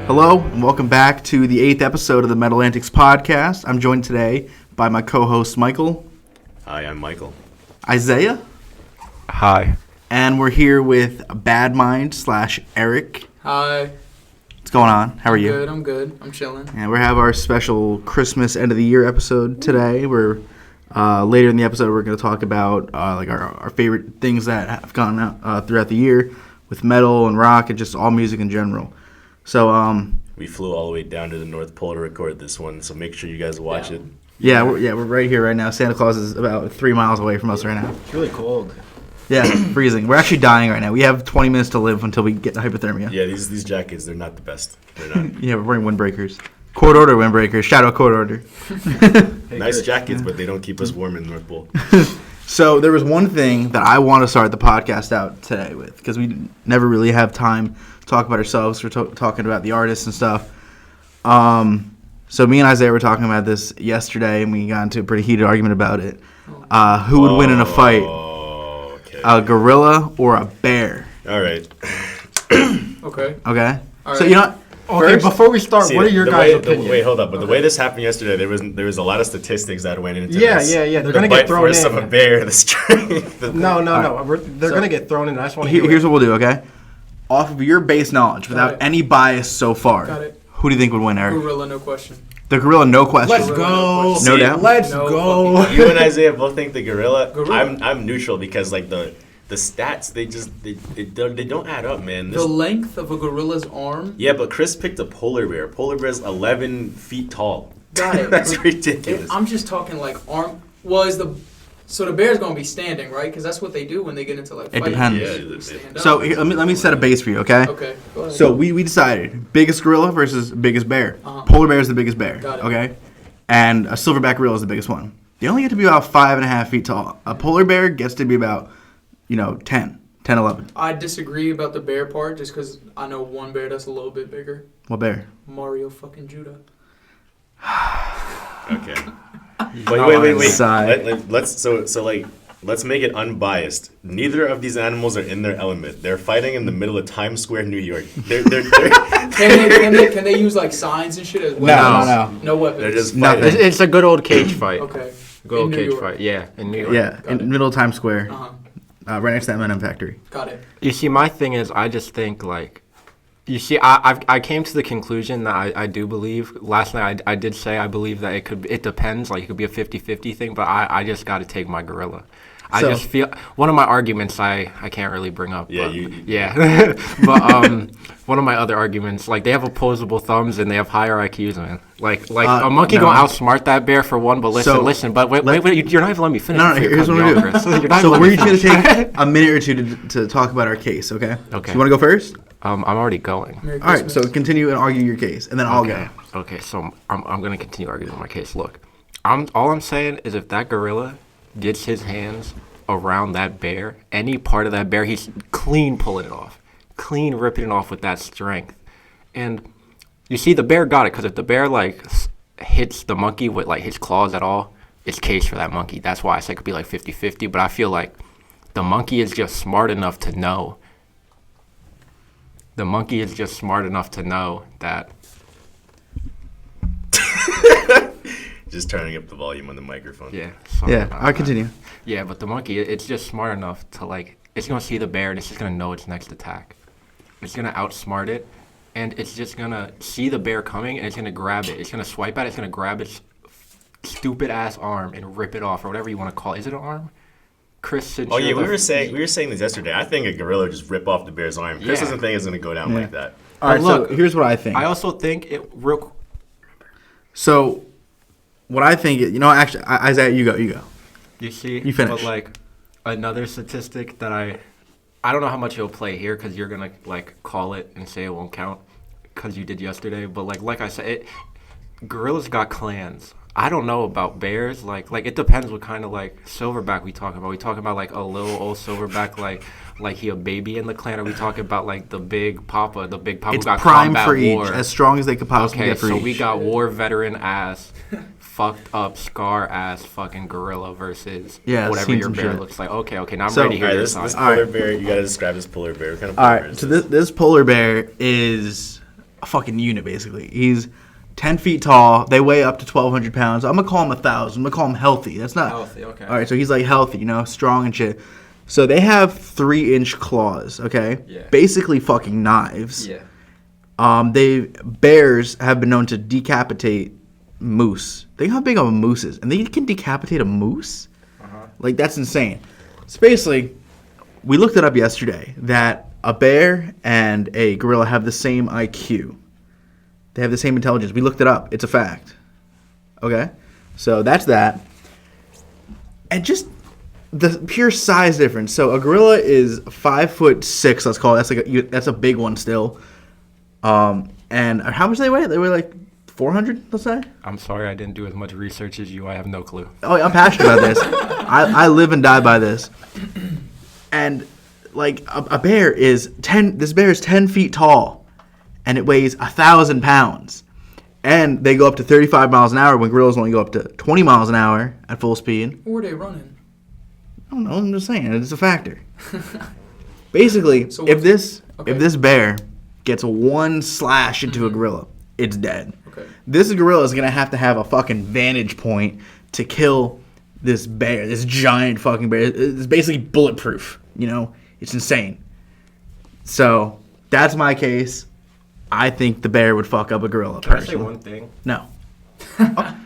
Hello, and welcome back to the 8th episode of the Antics podcast. I'm joined today by my co-host, Michael. Hi, I'm Michael. Isaiah. Hi. And we're here with BVDMIND / Eric. Hi. What's going on? How are you? I'm good. I'm chilling. And we have our special Christmas end of the year episode today. We're later in the episode we're going to talk about our favorite things that have gone out throughout the year with metal and rock and just all music in general. So we flew all the way down to the North Pole to record this one, so make sure you guys watch it. We're right here right now. Santa Claus is about 3 miles away from us right now. It's really cold. Yeah, freezing. We're actually dying right now. We have 20 minutes to live until we get hypothermia. Yeah, these jackets, they're not the best. They're not. Yeah, we're wearing windbreakers. Court order windbreakers. Shout out court order. Nice jackets, but they don't keep us warm in the North Pole. So there was one thing that I want to start the podcast out today with, because we never really have time to talk about ourselves. We're talking about the artists and stuff. So me and Isaiah were talking about this yesterday, and we got into a pretty heated argument about it. Who would win in a fight? Okay. A gorilla or a bear? All right. Okay. Okay? All So, right. you know what? Okay, First, before we start, what are your guys' opinions? Wait, hold up. But the way this happened yesterday, there was a lot of statistics that went into Yeah, this. They're The going to bite get thrown force in. of a bear, the strength. No. They're going to get thrown in. I just want to here's what we'll do, okay? Off of your base knowledge, without it. any bias so far, Got it. who do you think would win, Eric? Gorilla, no question. The gorilla, no question. Let's go. No doubt. Let's No go. fucking- You and Isaiah both think the gorilla. Gorilla. I'm neutral because like the stats they don't add up, man. The length of a gorilla's arm. Yeah, but Chris picked a polar bear. Polar bear's 11 feet tall. Got it. That's But ridiculous. I'm just talking like arm. So the bear's gonna be standing, right? Because that's what they do when they get into like It fighting. depends. Yeah, They stand So up. here, let me set a base for you, okay? Okay. Go ahead. So we decided biggest gorilla versus biggest bear. Uh-huh. Polar bear is the biggest bear, Got it. okay? And a silverback gorilla is the biggest one. They only get to be about 5.5 feet tall. A polar bear gets to be about, 10, 11. I disagree about the bear part just because I know one bear that's a little bit bigger. What bear? Mario fucking Judah. Okay. Wait. Sigh. Let's make it unbiased. Neither of these animals are in their element. They're fighting in the middle of Times Square, New York. They're Can they use like signs and shit as well? No. No weapons. they're just Nothing. fighting. It's a good old cage fight. Okay. Good old In New cage York. fight. Yeah, in New York. Yeah, in the middle of Times Square, Uh-huh. right next to that M&M factory. Got it. You see, my thing is, I just think I came to the conclusion that I do believe. Last night I did say I believe that it depends. Like it could be a 50-50 thing, but I just got to take my gorilla. I So- just feel one of my arguments I can't really bring up. Yeah, but, but one of my other arguments, like they have opposable thumbs and they have higher IQs, man. Like a monkey no. gonna outsmart that bear for one. But listen. But wait, you're not even letting me finish. No, before you here's cut what me we're off, going Chris. to You're do. not So even we're letting each me going to finish. take a minute or two to talk about our case, okay? Okay. So you want to go first? I'm already going. Merry All right, Christmas. so continue and argue your case, and then I'll go. Okay, so I'm gonna continue arguing my case. Look, all I'm saying is if that gorilla gets his hands around that bear, any part of that bear, he's clean pulling it off, clean ripping it off with that strength. And you see, the bear got it because if the bear hits the monkey with like his claws at all, it's case for that monkey. That's why I say it could be like 50-50. But I feel like the monkey is just smart enough to know. The monkey is just smart enough to know that. Just turning up the volume on the microphone. Yeah. Yeah, I'll continue. Yeah, but the monkey, it's just smart enough to it's gonna see the bear and it's just gonna know its next attack. It's gonna outsmart it, and it's just gonna see the bear coming and it's gonna grab it. It's gonna swipe at it. It's gonna grab its stupid ass arm and rip it off or whatever you want to call it. Is it an arm? Chris. Oh yeah, we were saying this yesterday. I think a gorilla would just rip off the bear's arm. Chris doesn't think it's gonna go down like that. All right, look, so here's what I think. I also think it real. So what I think is, actually, Isaiah, you go. You see, You finish. But another statistic that I don't know how much you'll play here because you're gonna call it and say it won't count because you did yesterday. But like I said, gorillas got clans. I don't know about bears. Like it depends what kind of silverback we talking about. We talking about a little old silverback like he a baby in the clan, or we talking about the big papa who It's got prime combat for each, war. as strong as they could possibly Okay, get for so each. we got war veteran ass, fucked up scar ass fucking gorilla versus whatever seen your some bear shit. looks like. Okay, now I'm So- ready to hear Alright, your this side. polar bear, you gotta describe this polar bear. What kind of All polar bear right, is so this? this polar bear is a fucking unit, basically. He's 10 feet tall. They weigh up to 1,200 pounds. I'm going to call him 1,000. I'm going to call him healthy. That's not... Healthy, okay. All right, so he's, like, healthy, you know, strong and shit. So they have 3-inch claws, okay? Yeah. Basically fucking knives. Yeah. Bears have been known to decapitate moose. Think how big a moose is. And they can decapitate a moose? Like, that's insane. So basically, we looked it up yesterday that a bear and a gorilla have the same IQ. They have the same intelligence. We looked it up. It's a fact. Okay? So that's that. And just the pure size difference. So a gorilla is 5'6", let's call it. That's a big one still. And how much do they weigh? They weigh like 400, let's say? I'm sorry I didn't do as much research as you. I have no clue. Oh, I'm passionate about this. I live and die by this. And like a bear is 10. This bear is 10 feet tall, and it weighs 1,000 pounds. And they go up to 35 miles an hour when gorillas only go up to 20 miles an hour at full speed. Where are they running? I don't know. I'm just saying it's a factor. Basically, So if this bear gets one slash into a gorilla, it's dead. Okay. This gorilla is gonna have to have a fucking vantage point to kill this bear, this giant fucking bear. It's basically bulletproof. You know, it's insane. So that's my case. I think the bear would fuck up a gorilla. Can I say Personally, one thing? no.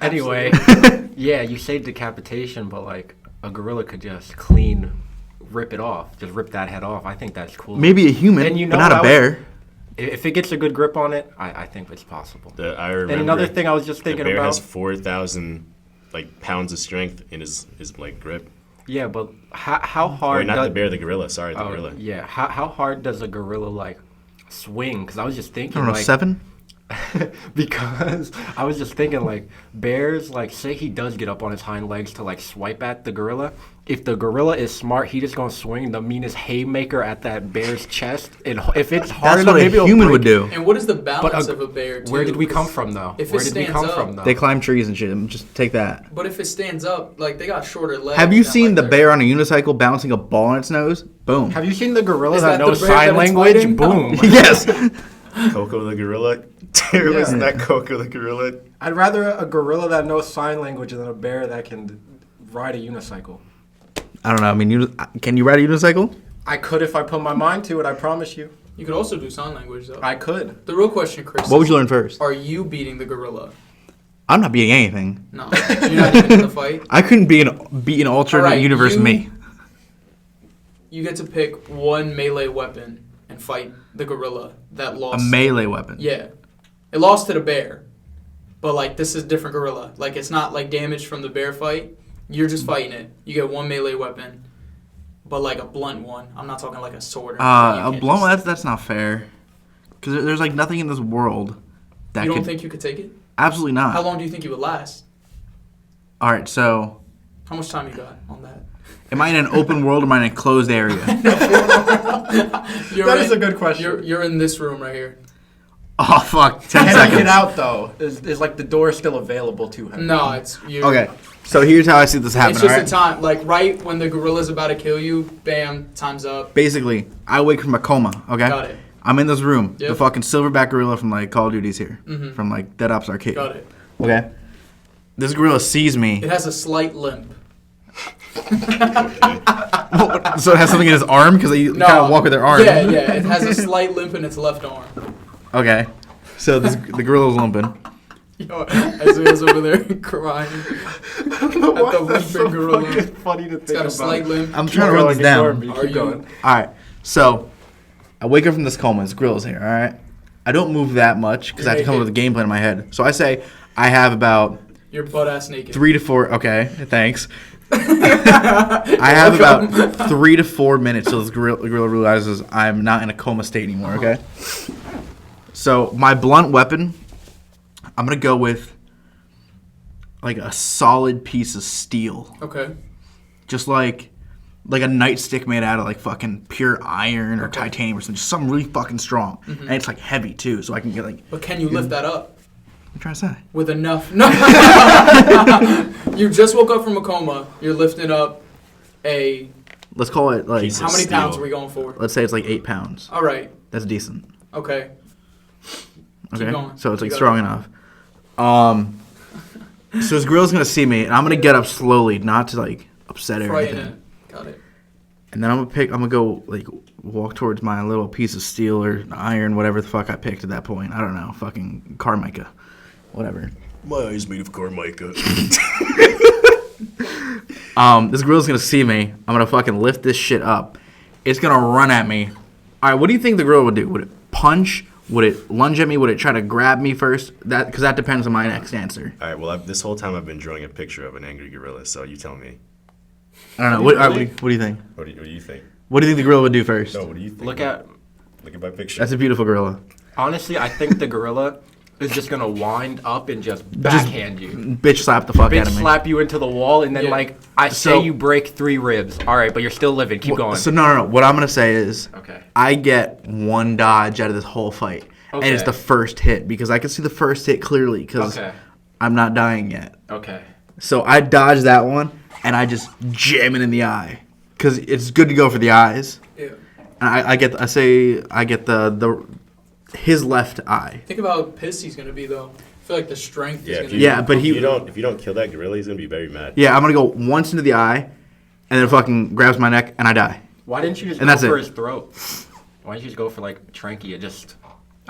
Anyway, yeah, you say decapitation, but like a gorilla could just rip it off, just rip that head off. I think that's cool. Maybe a human, And you know but not a what bear. If it gets a good grip on it, I think it's possible. I remember. And another thing I was just thinking the bear about. has 4,000 pounds of strength in his like grip. Yeah, but how hard? Or not the bear, the gorilla. Sorry, the gorilla. Yeah, how hard does a gorilla like swing? Because I was just thinking, I don't know, like 7. because I was just thinking like bears, like say he does get up on his hind legs to like swipe at the gorilla. If the gorilla is smart, he just gonna swing the meanest haymaker at that bear's chest. And if it's hard That's enough, what a maybe it'll human break. would do. And what is the balance But of a bear? Too? Where did we come from though? If Where it did we stands come up- from though? They climb trees and shit. Just take that. But if it stands up, like they got shorter legs. Have you than, seen like, the their- bear on a unicycle bouncing a ball on its nose? Boom. Have you seen the gorilla Is that that knows the bear sign that it's language? fighting? Boom. Yes. Coco the gorilla. Dude, Yeah. wasn't that Coco the gorilla? I'd rather a gorilla that knows sign language than a bear that can ride a unicycle. I don't know. I mean, can you ride a unicycle? I could if I put my mind to it, I promise you. You could also do sign language though. I could. The real question, Chris. What would you learn first? Are you beating the gorilla? I'm not beating anything. No, you're not even in the fight. I couldn't beat an alternate Alright, universe you- me. You get to pick one melee weapon and fight the gorilla that A lost. melee weapon. Yeah, it lost to the bear, but like this is different gorilla. Like it's not like damage from the bear fight. You're just fighting it. You get one melee weapon, but like a blunt one. I'm not talking like a sword. Or anything. You A can't blow. just- That's not fair. Because there's like nothing in this world that You don't could. think you could take it? Absolutely not. How long do you think you would last? All right. So, How much time you got on that? am I in an open world or am I in a closed area? You're That is a good question. You're in this room right here. Oh fuck! 10 Can I seconds. get out though? Is like the door still available to him? No, it's you. Okay. So here's how I see this happen. It's just all right? a time, like right when the gorilla's about to kill you, bam, time's up. Basically, I wake from a coma. Okay. Got it. I'm in this room. Yep. The fucking silverback gorilla from like Call of Duty's here. Mhm. From like Dead Ops Arcade. Got it. Okay. This gorilla sees me. It has a slight limp. So it has something in his arm because they kind of walk with their arm. Yeah, yeah. It has a slight limp in its left arm. Okay. So the gorilla's limping. Yo, Isaiah's over there crying at the limping gorilla. Funny to think It's got a slight limp. I'm trying to run this down. Are you- All right. So I wake up from this coma. This gorilla's here. All right. I don't move that much because I have to come up with a game plan in my head. So I say I have about You're butt ass naked. 3 to 4. Okay. Thanks. I have about 3 to 4 minutes till this gorilla realizes I'm not in a coma state anymore. Okay. So my blunt weapon, I'm gonna go with like a solid piece of steel, Okay. just like a nightstick made out of like fucking pure iron or titanium or something, just something really fucking strong, and it's like heavy too, so I can get like. But can you lift that up What are you trying to say? with enough? No. You just woke up from a coma. You're lifting up a. Let's call it like. Piece How of many pounds steel. are we going for? Let's say it's like 8 pounds. All right. That's decent. Okay. Okay, going. so it's like Keep strong going. enough. So his gorilla's gonna see me, and I'm gonna get up slowly, not to like upset it or Frighten anything. it. Got it. And then I'm gonna go like walk towards my little piece of steel or iron, whatever the fuck I picked at that point. I don't know, fucking Carmica, whatever. My eyes made of Carmica. This gorilla's gonna see me. I'm gonna fucking lift this shit up. It's gonna run at me. All right, what do you think the gorilla would do? Would it punch? Would it lunge at me? Would it try to grab me first? Because that depends on my next answer. All right. Well, this whole time I've been drawing a picture of an angry gorilla. So you tell me. I don't know. What do you think? What do you think? What do you think the gorilla would do first? No. What do you think? Look at my picture. That's a beautiful gorilla. honestly, I think the gorilla is just gonna wind up and just backhand you. Bitch slap the fuck Bitch out of me. slap you into the wall, and then Yeah. like I say So- you break 3 ribs. All right, but you're still living. Keep going. So no. What I'm gonna say is, Okay. I get one dodge out of this whole fight, and it's Okay. the first hit because I can see the first hit clearly because Okay. I'm not dying yet. Okay. So I dodge that one, and I just jam it in the eye because it's good to go for the eyes. Yeah. And I get the his left eye. Think about how pissed he's gonna be though. I feel like the strength is Yeah. gonna If be. you, Yeah, but if he- you don't kill that gorilla, he's gonna be very mad. Yeah, I'm gonna go once into the eye, and then it fucking grabs my neck, and I die. Why didn't you just And go that's for it. his throat? Why didn't you just go for like trachea? Just,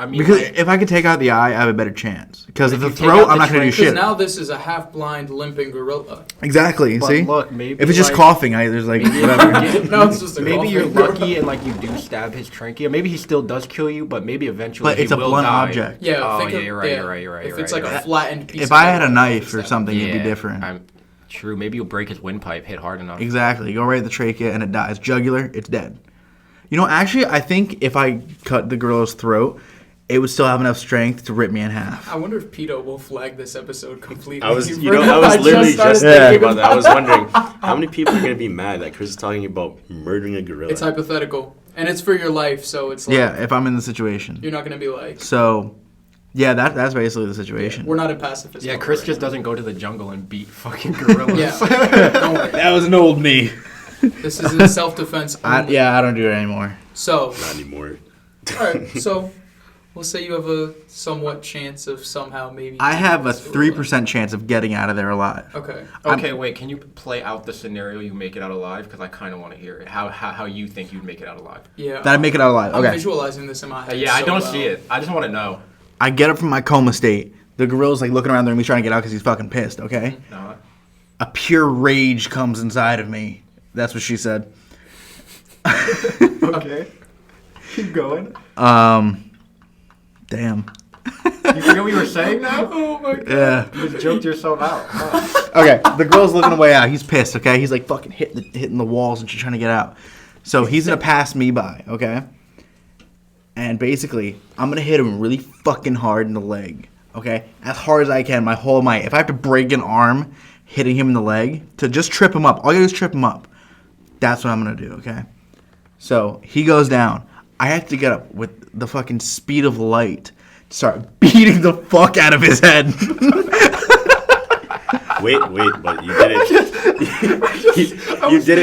I mean, Because like, if I could take out the eye, I have a better chance. Because if If the you take throat, out I'm the not gonna do trach- shit. Because now this is a half-blind limping gorilla. Exactly. but See, look, maybe if it's just like, coughing, there's like maybe whatever. No, it's just a maybe you're golfing lucky and like you do stab his trachea. Maybe he still does kill you, but maybe eventually But it's he a will blunt die. object. Yeah, Oh, think yeah, of, you're right, yeah, you're right, you're right, If you're it's right, like you're a right. flattened piece. If of I had a metal, knife or it's something, Yeah, it'd be different. True. Maybe you'll break his windpipe. Hit hard enough. Exactly. Go right at the trachea, and it dies. Jugular, it's dead. You know, actually, I think if I cut the gorilla's throat, it would still have enough strength to rip me in half. I wonder if Pito will flag this episode completely. I was for literally started just Yeah. thinking about that. I was wondering how many people are gonna be mad that Chris is talking about murdering a gorilla. It's hypothetical, and it's for your life, so it's like Yeah, if I'm in the situation. you're not gonna be like. So, yeah, that's basically the situation. We're not in pacifist. Yeah, mode Chris right just now. doesn't go to the jungle and beat fucking gorillas. Yeah. Don't worry. That was an old me. This is in self-defense. Only. I don't do it anymore. So, Not anymore. all right. So, we'll say you have a somewhat chance of somehow maybe. I have a this gorilla. 3% chance of getting out of there alive. Okay. Okay, wait. Can you play out the scenario you make it out alive? Because I kind of want to hear it. How you think you'd make it out alive? Yeah. That I make it out alive. I'm Okay. visualizing this in my head. Yeah, I so don't well. see it. I just want to know. I get up from my coma state. The gorilla's like looking around there and me trying to get out because he's fucking pissed, okay? No. A pure rage comes inside of me. That's what she said. Okay. Keep going. Damn. You forget what you were saying now? Oh my god. Yeah. You just joked yourself out. Huh. Okay, the girl's looking away out. He's pissed, okay? He's like fucking hitting the walls and she's trying to get out. So he's gonna pass me by, okay? And basically, I'm gonna hit him really fucking hard in the leg, okay? As hard as I can, my whole might. If I have to break an arm hitting him in the leg to just trip him up, all you gotta do is trip him up. That's what I'm gonna do, okay? So he goes down. I have to get up with the fucking speed of light to start beating the fuck out of his head. Wait, but you did it. You did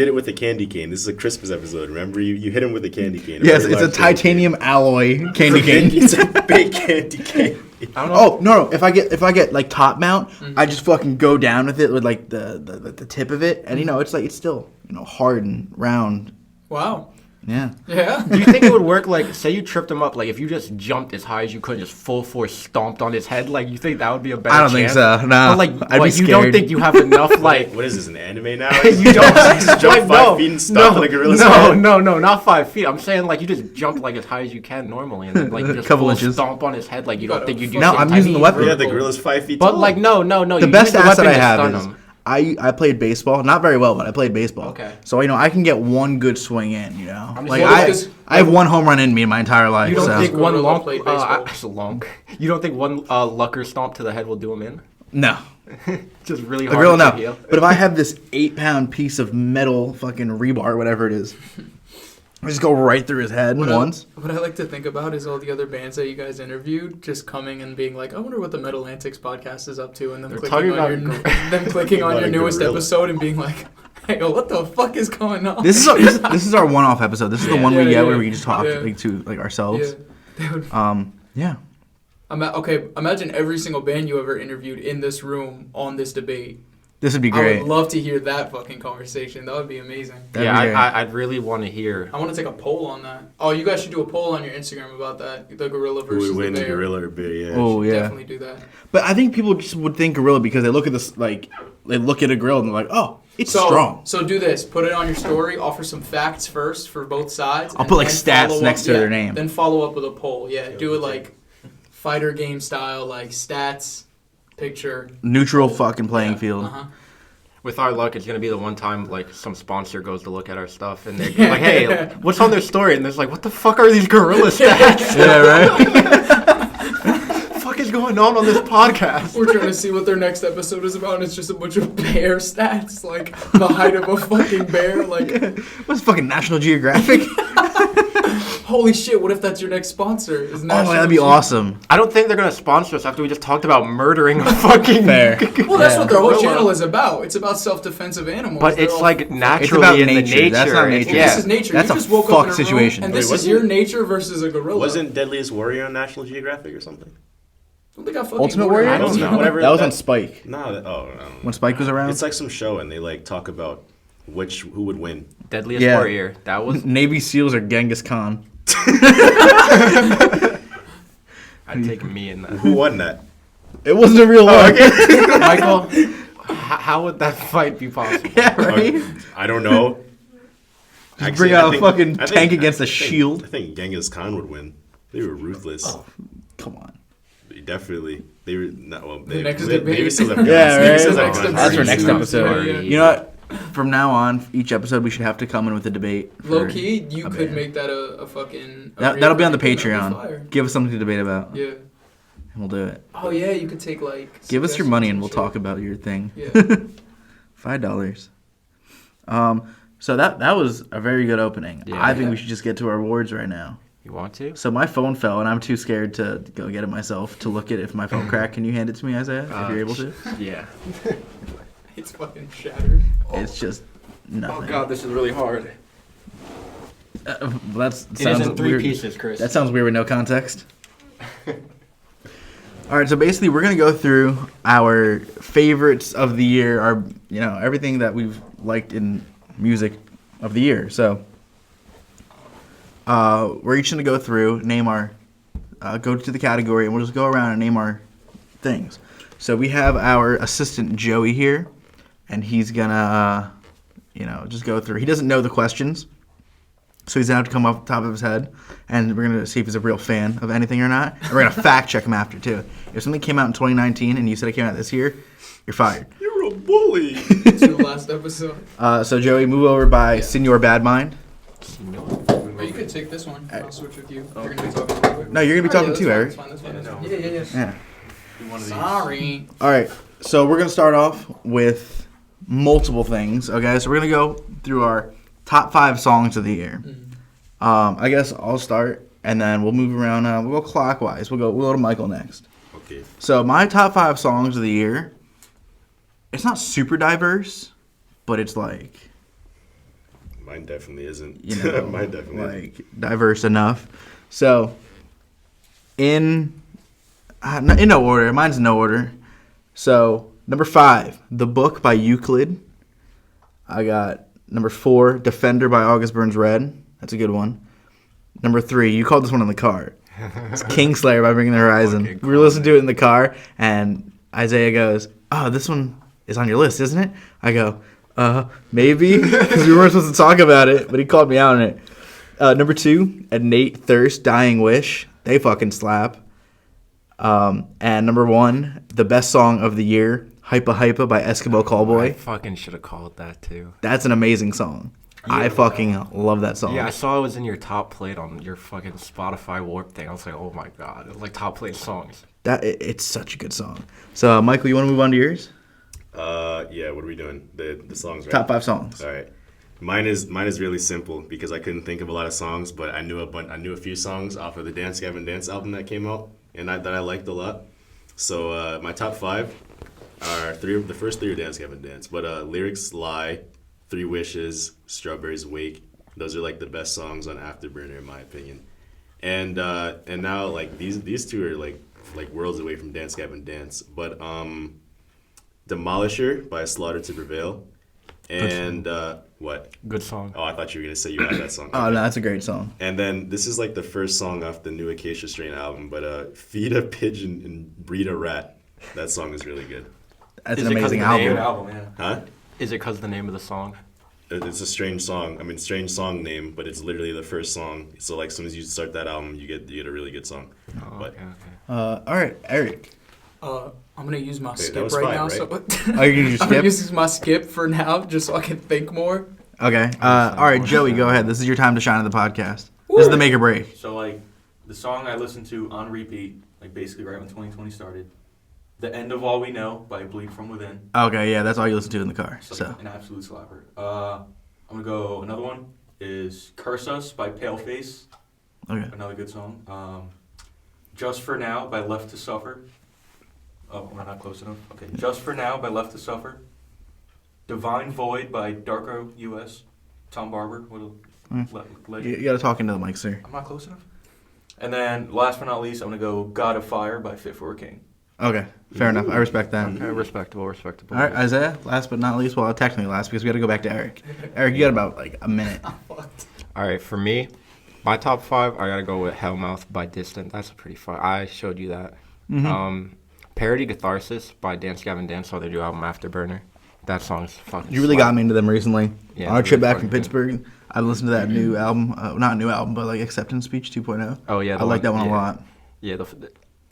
it with the candy cane. This is a Christmas episode. Remember, you hit him with the candy cane. Yes, very it's a large candy titanium alloy candy cane. cane. It's a big candy cane. I don't know. Oh no! If I get like top mount, I just fucking go down with it with like the tip of it, and it's like it's still hard and round. Wow. Yeah. Yeah. Do you think it would work, like, say you tripped him up, like, if you just jumped as high as you could and just full force stomped on his head, like, you think that would be a better I don't chance? think so. No. But, like, I'd be what, you don't scared. think you have enough, like... What is this, an anime now? You don't just jump 5 feet and stomp on a gorilla's head? No, not 5 feet. I'm saying, like, you just jump, like, as high as you can normally and then, like, just Couple full inches. stomp on his head, like, you don't think you do No, some I'm type using the of weapon. Yeah, the gorilla's 5 feet But, tall. like, no. The you best use the asset weapon I to have stun is him. I played baseball, not very well, but I played baseball. Okay. So I can get one good swing in. I'm Like just- I have one home run in me in my entire life. You don't so. think one Gorilla long, played baseball. You don't think one lucker stomp to the head will do him in? No. Just really A hard gorilla, to no. heal. But if I have this 8-pound piece of metal fucking rebar, whatever it is, I just go right through his head once. What I like to think about is all the other bands that you guys interviewed just coming and being like, I wonder what the Metal Antics podcast is up to, and them They're clicking talking on about them clicking on About your a newest gorilla. episode and being like, hey, what the fuck is going on? This is our one-off episode. This is the one we get where we just talk Yeah. like to like ourselves. Yeah. Dude. Yeah. Okay, imagine every single band you ever interviewed in this room on this debate. This would be I great. would love to hear that fucking conversation. That would be amazing. That'd yeah, be great. I'd really want to hear. I want to take a poll on that. Oh, you guys should do a poll on your Instagram about that. The gorilla Who versus would win, the bear. gorilla or bear? Yeah. Oh yeah. Definitely do that. But I think people just would think gorilla because they look at this like they look at a gorilla and they're like, oh, it's strong. So do this. Put it on your story. Offer some facts first for both sides. I'll and put, like, then stats follow next to their name. Then follow up with a poll. Yeah, do it like fighter game style, like stats, picture. Neutral fucking playing Yeah, field. Uh-huh. With our luck, it's gonna be the one time like some sponsor goes to look at our stuff and they're like, "Hey, what's on their story?" And there's like, "What the fuck are these gorilla stats? Yeah, right. What the fuck is going on this podcast?" We're trying to see what their next episode is about, and it's just a bunch of bear stats, like the height of a fucking bear. Like, What's fucking National Geographic? holy shit! What if that's your next sponsor? Is Oh, National that'd be Ge- awesome. I don't think they're gonna sponsor us after we just talked about murdering a fucking Fair. Well, that's Yeah. what their whole Gorilla. channel is about. It's about self-defense of animals. But They're it's all- like It's naturally about in nature. the nature. That's not It's- nature. Yeah. This is nature. That's You a just woke fuck up in a situation. room, and Wait, this is wasn't your it- nature versus a gorilla. Wasn't Deadliest Warrior on National Geographic or something? Don't they got fucking Ultimate Warrior? I don't know. Whatever. That was on Spike. No, I don't know. When Spike was around. It's like some show, and they like talk about who would win. Deadliest Yeah. Warrior. That was. Navy SEALs or Genghis Khan. I'd take me in that. Who won that? It wasn't a real one. Michael, how would that fight be possible? Yeah, right. I don't know. Just bring out a fucking I tank against a I think- shield. I think Genghis Khan would win. They were ruthless. Come on. Definitely. They were not well. The They, next maybe debate. still have guns. Yeah, Maybe right. still have Next guns. That's for next Yeah. episode. Yeah. You know what? From now on, each episode we should have to come in with a debate. for Low key, you a could band. make that a fucking. a That'll be on the real thing. That'd be fire. Patreon. Give us something to debate about, Yeah. and we'll do it. Oh yeah, you could take like. Give us your suggestions money, and we'll shit. talk about your thing. Yeah. $5. So that was a very good opening. Yeah. I think we should just get to our awards right now. You want to? So my phone fell, and I'm too scared to go get it myself to look at if my phone cracked. Can you hand it to me, Isaiah, if you're able to? Yeah. It's fucking shattered. It's just nothing. Oh god, this is really hard. That It is sounds in three weird. pieces, Chris. That sounds weird with no context. All right, so basically we're gonna go through our favorites of the year, our everything that we've liked in music of the year. So we're each gonna go through, name our, go to the category, and we'll just go around and name our things. So we have our assistant Joey here, and he's gonna, just go through. He doesn't know the questions. So he's gonna have to come off the top of his head, and we're gonna see if he's a real fan of anything or not. And we're gonna fact check him after too. If something came out in 2019 and you said it came out this year, you're fired. You're a bully. To the last episode. So Joey, move over by Senor Bad Mind. Or you could take this one. And I'll switch with you. You're gonna be talking real quick. No, you're gonna be talking too, Eric. That's fine. That's fine. Yeah. Yeah. Sorry. All right. So we're gonna start off with multiple things. Okay. So we're gonna go through our top 5 songs of the year. I guess I'll start, and then we'll move around. We'll go clockwise. We'll go to Michael next. Okay. So my top 5 songs of the year. It's not super diverse, but it's like Mine definitely isn't. like Mine definitely isn't. diverse enough. So in no order. Mine's no order. So number 5, The Book by Euclid. I got number 4, Defender by August Burns Red. That's a good one. Number 3, you called this one in the car. It's Kingslayer by Bring the Horizon. Okay, We were listening to it in the car, and Isaiah goes, "Oh, this one is on your list, isn't it?" I go, maybe, because we weren't supposed to talk about it, but he called me out on it. Number 2, a Nate Thirst, Dying Wish. They fucking slap. And number 1, the best song of the year, Hypa Hypa by Eskimo I Callboy. fucking should have called that too. That's an amazing song. I fucking love that song. Yeah, I saw it was in your top played on your fucking Spotify Warp thing. I was like, oh my god, it was like top played songs. It's such a good song. So, Michael, you want to move on to yours? Yeah. What are we doing? The songs, right? Top 5 songs. All right. Mine is really simple because I couldn't think of a lot of songs, but I knew a few songs off of the Dance Gavin Dance album that came out, and that I liked a lot. So my top 5 are the first 3 are Dance Gavin Dance, but Lyrics Lie, 3 Wishes, Strawberries Wake. Those are like the best songs on Afterburner in my opinion. And now like these 2 are like like worlds away from Dance Gavin Dance. But Demolisher by Slaughter to Prevail. And what? Good song. Oh, I thought you were gonna say you had that song. Oh, no, that's a great song. And then this is like the first song off the new Acacia Strain album, but Feed a Pigeon and Breed a Rat. That song is really good. That's Is an it 'cause amazing of the name? Good album. album, yeah. Huh? Is it because of the name of the song? It's a strange song. I mean, strange song name, but it's literally the first song. So like, as soon as you start that album, you get a really good song. Oh, But okay. All right, Eric. I'm gonna use my that skip was right fine, now. right? So Oh, you're gonna use I'm gonna skip? use my skip for now, just so I can think more. Okay. All right, Joey, go ahead. This is your time to shine on the podcast. This is the make or break. So like the song I listened to on repeat, like basically right when 2020 started, "The End of All We Know" by Bleed From Within. Okay, yeah, that's all you listen to in the car. So So, an absolute slapper. I'm gonna go. Another one is "Curse Us" by Paleface. okay. Another good song. "Just for Now" by Left to Suffer. Oh, am I not close enough? Okay. "Just for Now" by Left to Suffer. "Divine Void" by Darko US. Tom Barber. What a legend. You got to talk into the mic, sir. I'm not close enough. And then, last but not least, I'm gonna go "God of Fire" by Fit for a King. Okay, fair enough. I respect that. Okay, respectable. All right, Isaiah, last but not least, well, technically last because we got to go back to Eric. Eric, you got about like a minute. All right, for me, my top 5, I gotta go with Hellmouth by Distant. That's a pretty fun. I showed you that. Parody Catharsis by Dance Gavin Dance on their new album Afterburner. That song's fucking. You really got me into them recently. Yeah, On our it's trip really back from fucking good. Pittsburgh, I listened to that new album. Not a new album, but like Acceptance Speech 2.0. Oh yeah, I like that one a lot. Yeah,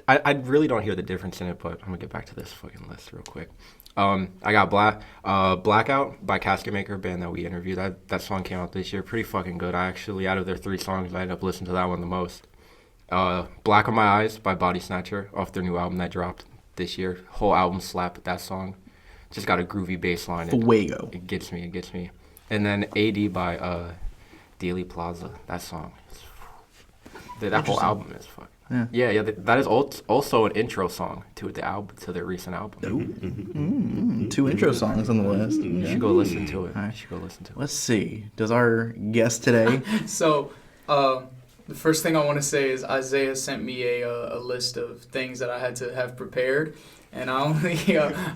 I really don't hear the difference in it, but I'm gonna get back to this fucking list real quick. I got Blackout by Casket Maker, band that we interviewed. That song came out this year, pretty fucking good. I actually, out of their 3 songs, I ended up listening to that one the most. Black on My Eyes by Body Snatcher off their new album that dropped this year. Whole album slap. That song just got a groovy bass line. Fuego. It gets me. And then AD by Dealey Plaza. That song. That whole album is fucking. Yeah. That is also an intro song to the album, to their recent album. 2 intro songs on the list. You should go listen to it. Alright. You should go listen to it. Let's see. Does our guest today? So, the first thing I want to say is Isaiah sent me a list of things that I had to have prepared, and I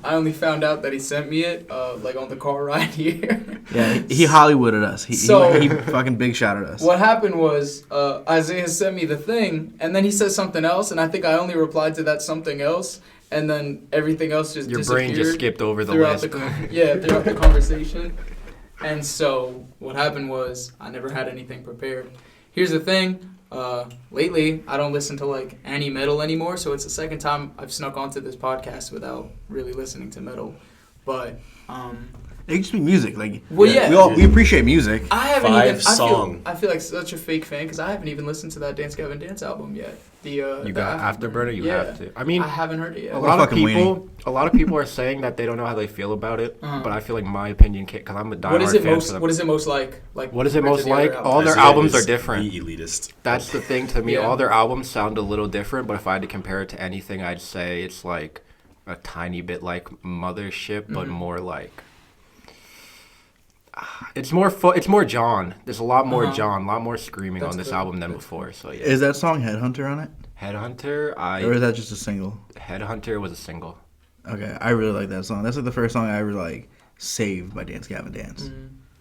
only found out that he sent me it like on the car ride here. Yeah, he Hollywooded us. He fucking big shotted us. What happened was Isaiah sent me the thing, and then he said something else, and I think I only replied to that something else, and then everything else just Your disappeared brain just skipped over the throughout list. throughout the conversation. And so what happened was I never had anything prepared. Here's the thing. Lately, I don't listen to like any metal anymore, so it's the second time I've snuck onto this podcast without really listening to metal. But It could just be music. Like, well, yeah, we appreciate music. I haven't 5 even. song. I feel like such a fake fan because I haven't even listened to that Dance Gavin Dance album yet. You got Afterburner. You Yeah. have to. I mean, I haven't heard it yet. a lot of fucking people are saying that they don't know how they feel about it, Uh-huh. but I feel like my opinion, because I'm a diehard What is it fan most? for them. What is it most like? Like What is it compared most to the other like? albums? All their Isaiah albums is are different. The elitist. That's the thing to me. Yeah. All their albums sound a little different, but if I had to compare it to anything, I'd say it's like a tiny bit like Mothership, but more like. It's more John. There's a lot more Uh-huh. John, a lot more screaming That's on this good. album than That's before. So yeah. Is that song Headhunter on it? Headhunter, Or is that just a single? Headhunter was a single. Okay, I really like that song. That's like the first song I ever like saved by Dance Gavin Dance.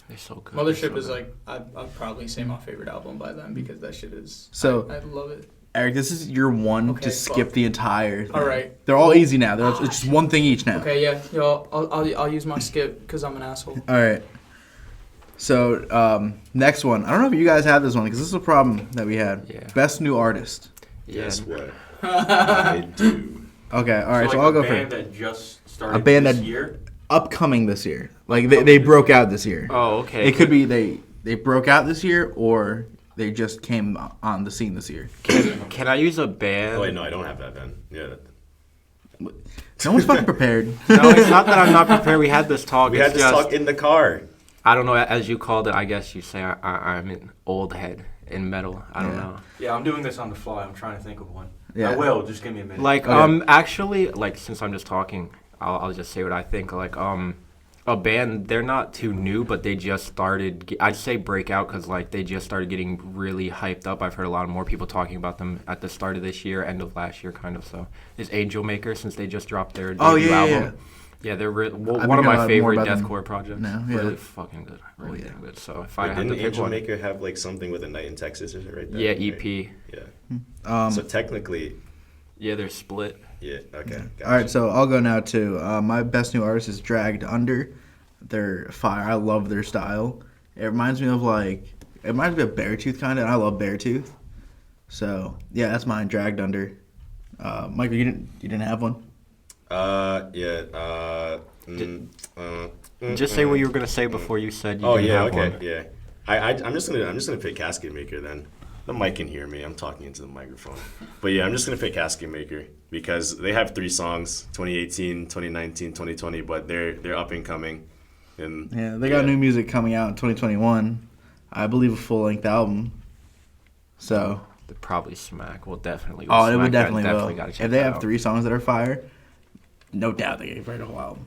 They're so good. Mothership They're is so like I'd probably say my favorite album by them because that shit is. So- I love it. Eric, this is your one Okay, to skip fuck. the entire thing. All right. They're all easy now. It's just one thing each now. Okay, yeah, yo, I'll use my skip because I'm an asshole. All right. So, next one. I don't know if you guys have this one because this is a problem that we had. Yeah. Best new artist. Yeah. Guess what? I do. Okay, all right. So, like I'll a go band first. that just started A band this that- year. Upcoming this year. Like they broke out this year. Oh, okay. It could be they broke out this year or they just came on the scene this year. Can I use a band? Oh wait, no, I don't have that then. Yeah. No one's fucking prepared. No, it's not that I'm not prepared. We had this talk. We It's had this just, talk in the car. I don't know, as you called it, I guess you say I'm an old head in metal. I don't Yeah. know. Yeah, I'm doing this on the fly. I'm trying to think of one. Yeah. I will. Just give me a minute. Like, Okay. actually, like, since I'm just talking, I'll just say what I think. Like, a band, they're not too new, but they just started, I'd say break out because, like, they just started getting really hyped up. I've heard a lot more people talking about them at the start of this year, end of last year, kind of. So, is Angel Maker, since they just dropped their debut album. Yeah, they're one of my favorite deathcore projects. Now, yeah. Really fucking good. Really damn good. So, if I had to didn't pick Angel one. Maker have like something with a night in Texas, is it right there? Yeah, Right? EP. Yeah. So technically, Yeah, they're split. yeah. Okay. Gotcha. All right, so I'll go now too. My best new artist is Dragged Under. They're fire. I love their style. It reminds me of Beartooth kind of, and I love Beartooth. So yeah, that's mine. Dragged Under. Michael, you didn't have one? Yeah. Just say what you were gonna say before you said you Oh didn't yeah. have Okay. one. Yeah. I'm just gonna pick Casket Maker then. The mic can hear me. I'm talking into the microphone. But yeah, I'm just gonna pick Casket Maker because they have 3 songs: 2018, 2019, 2020. But they're up and coming. And Yeah, they got new music coming out in 2021. I believe a full length album. So. They probably smack. Well, definitely. Oh, it smack. would definitely I will. gotta check If they that have out. 3 songs that are fire, no doubt they can write a whole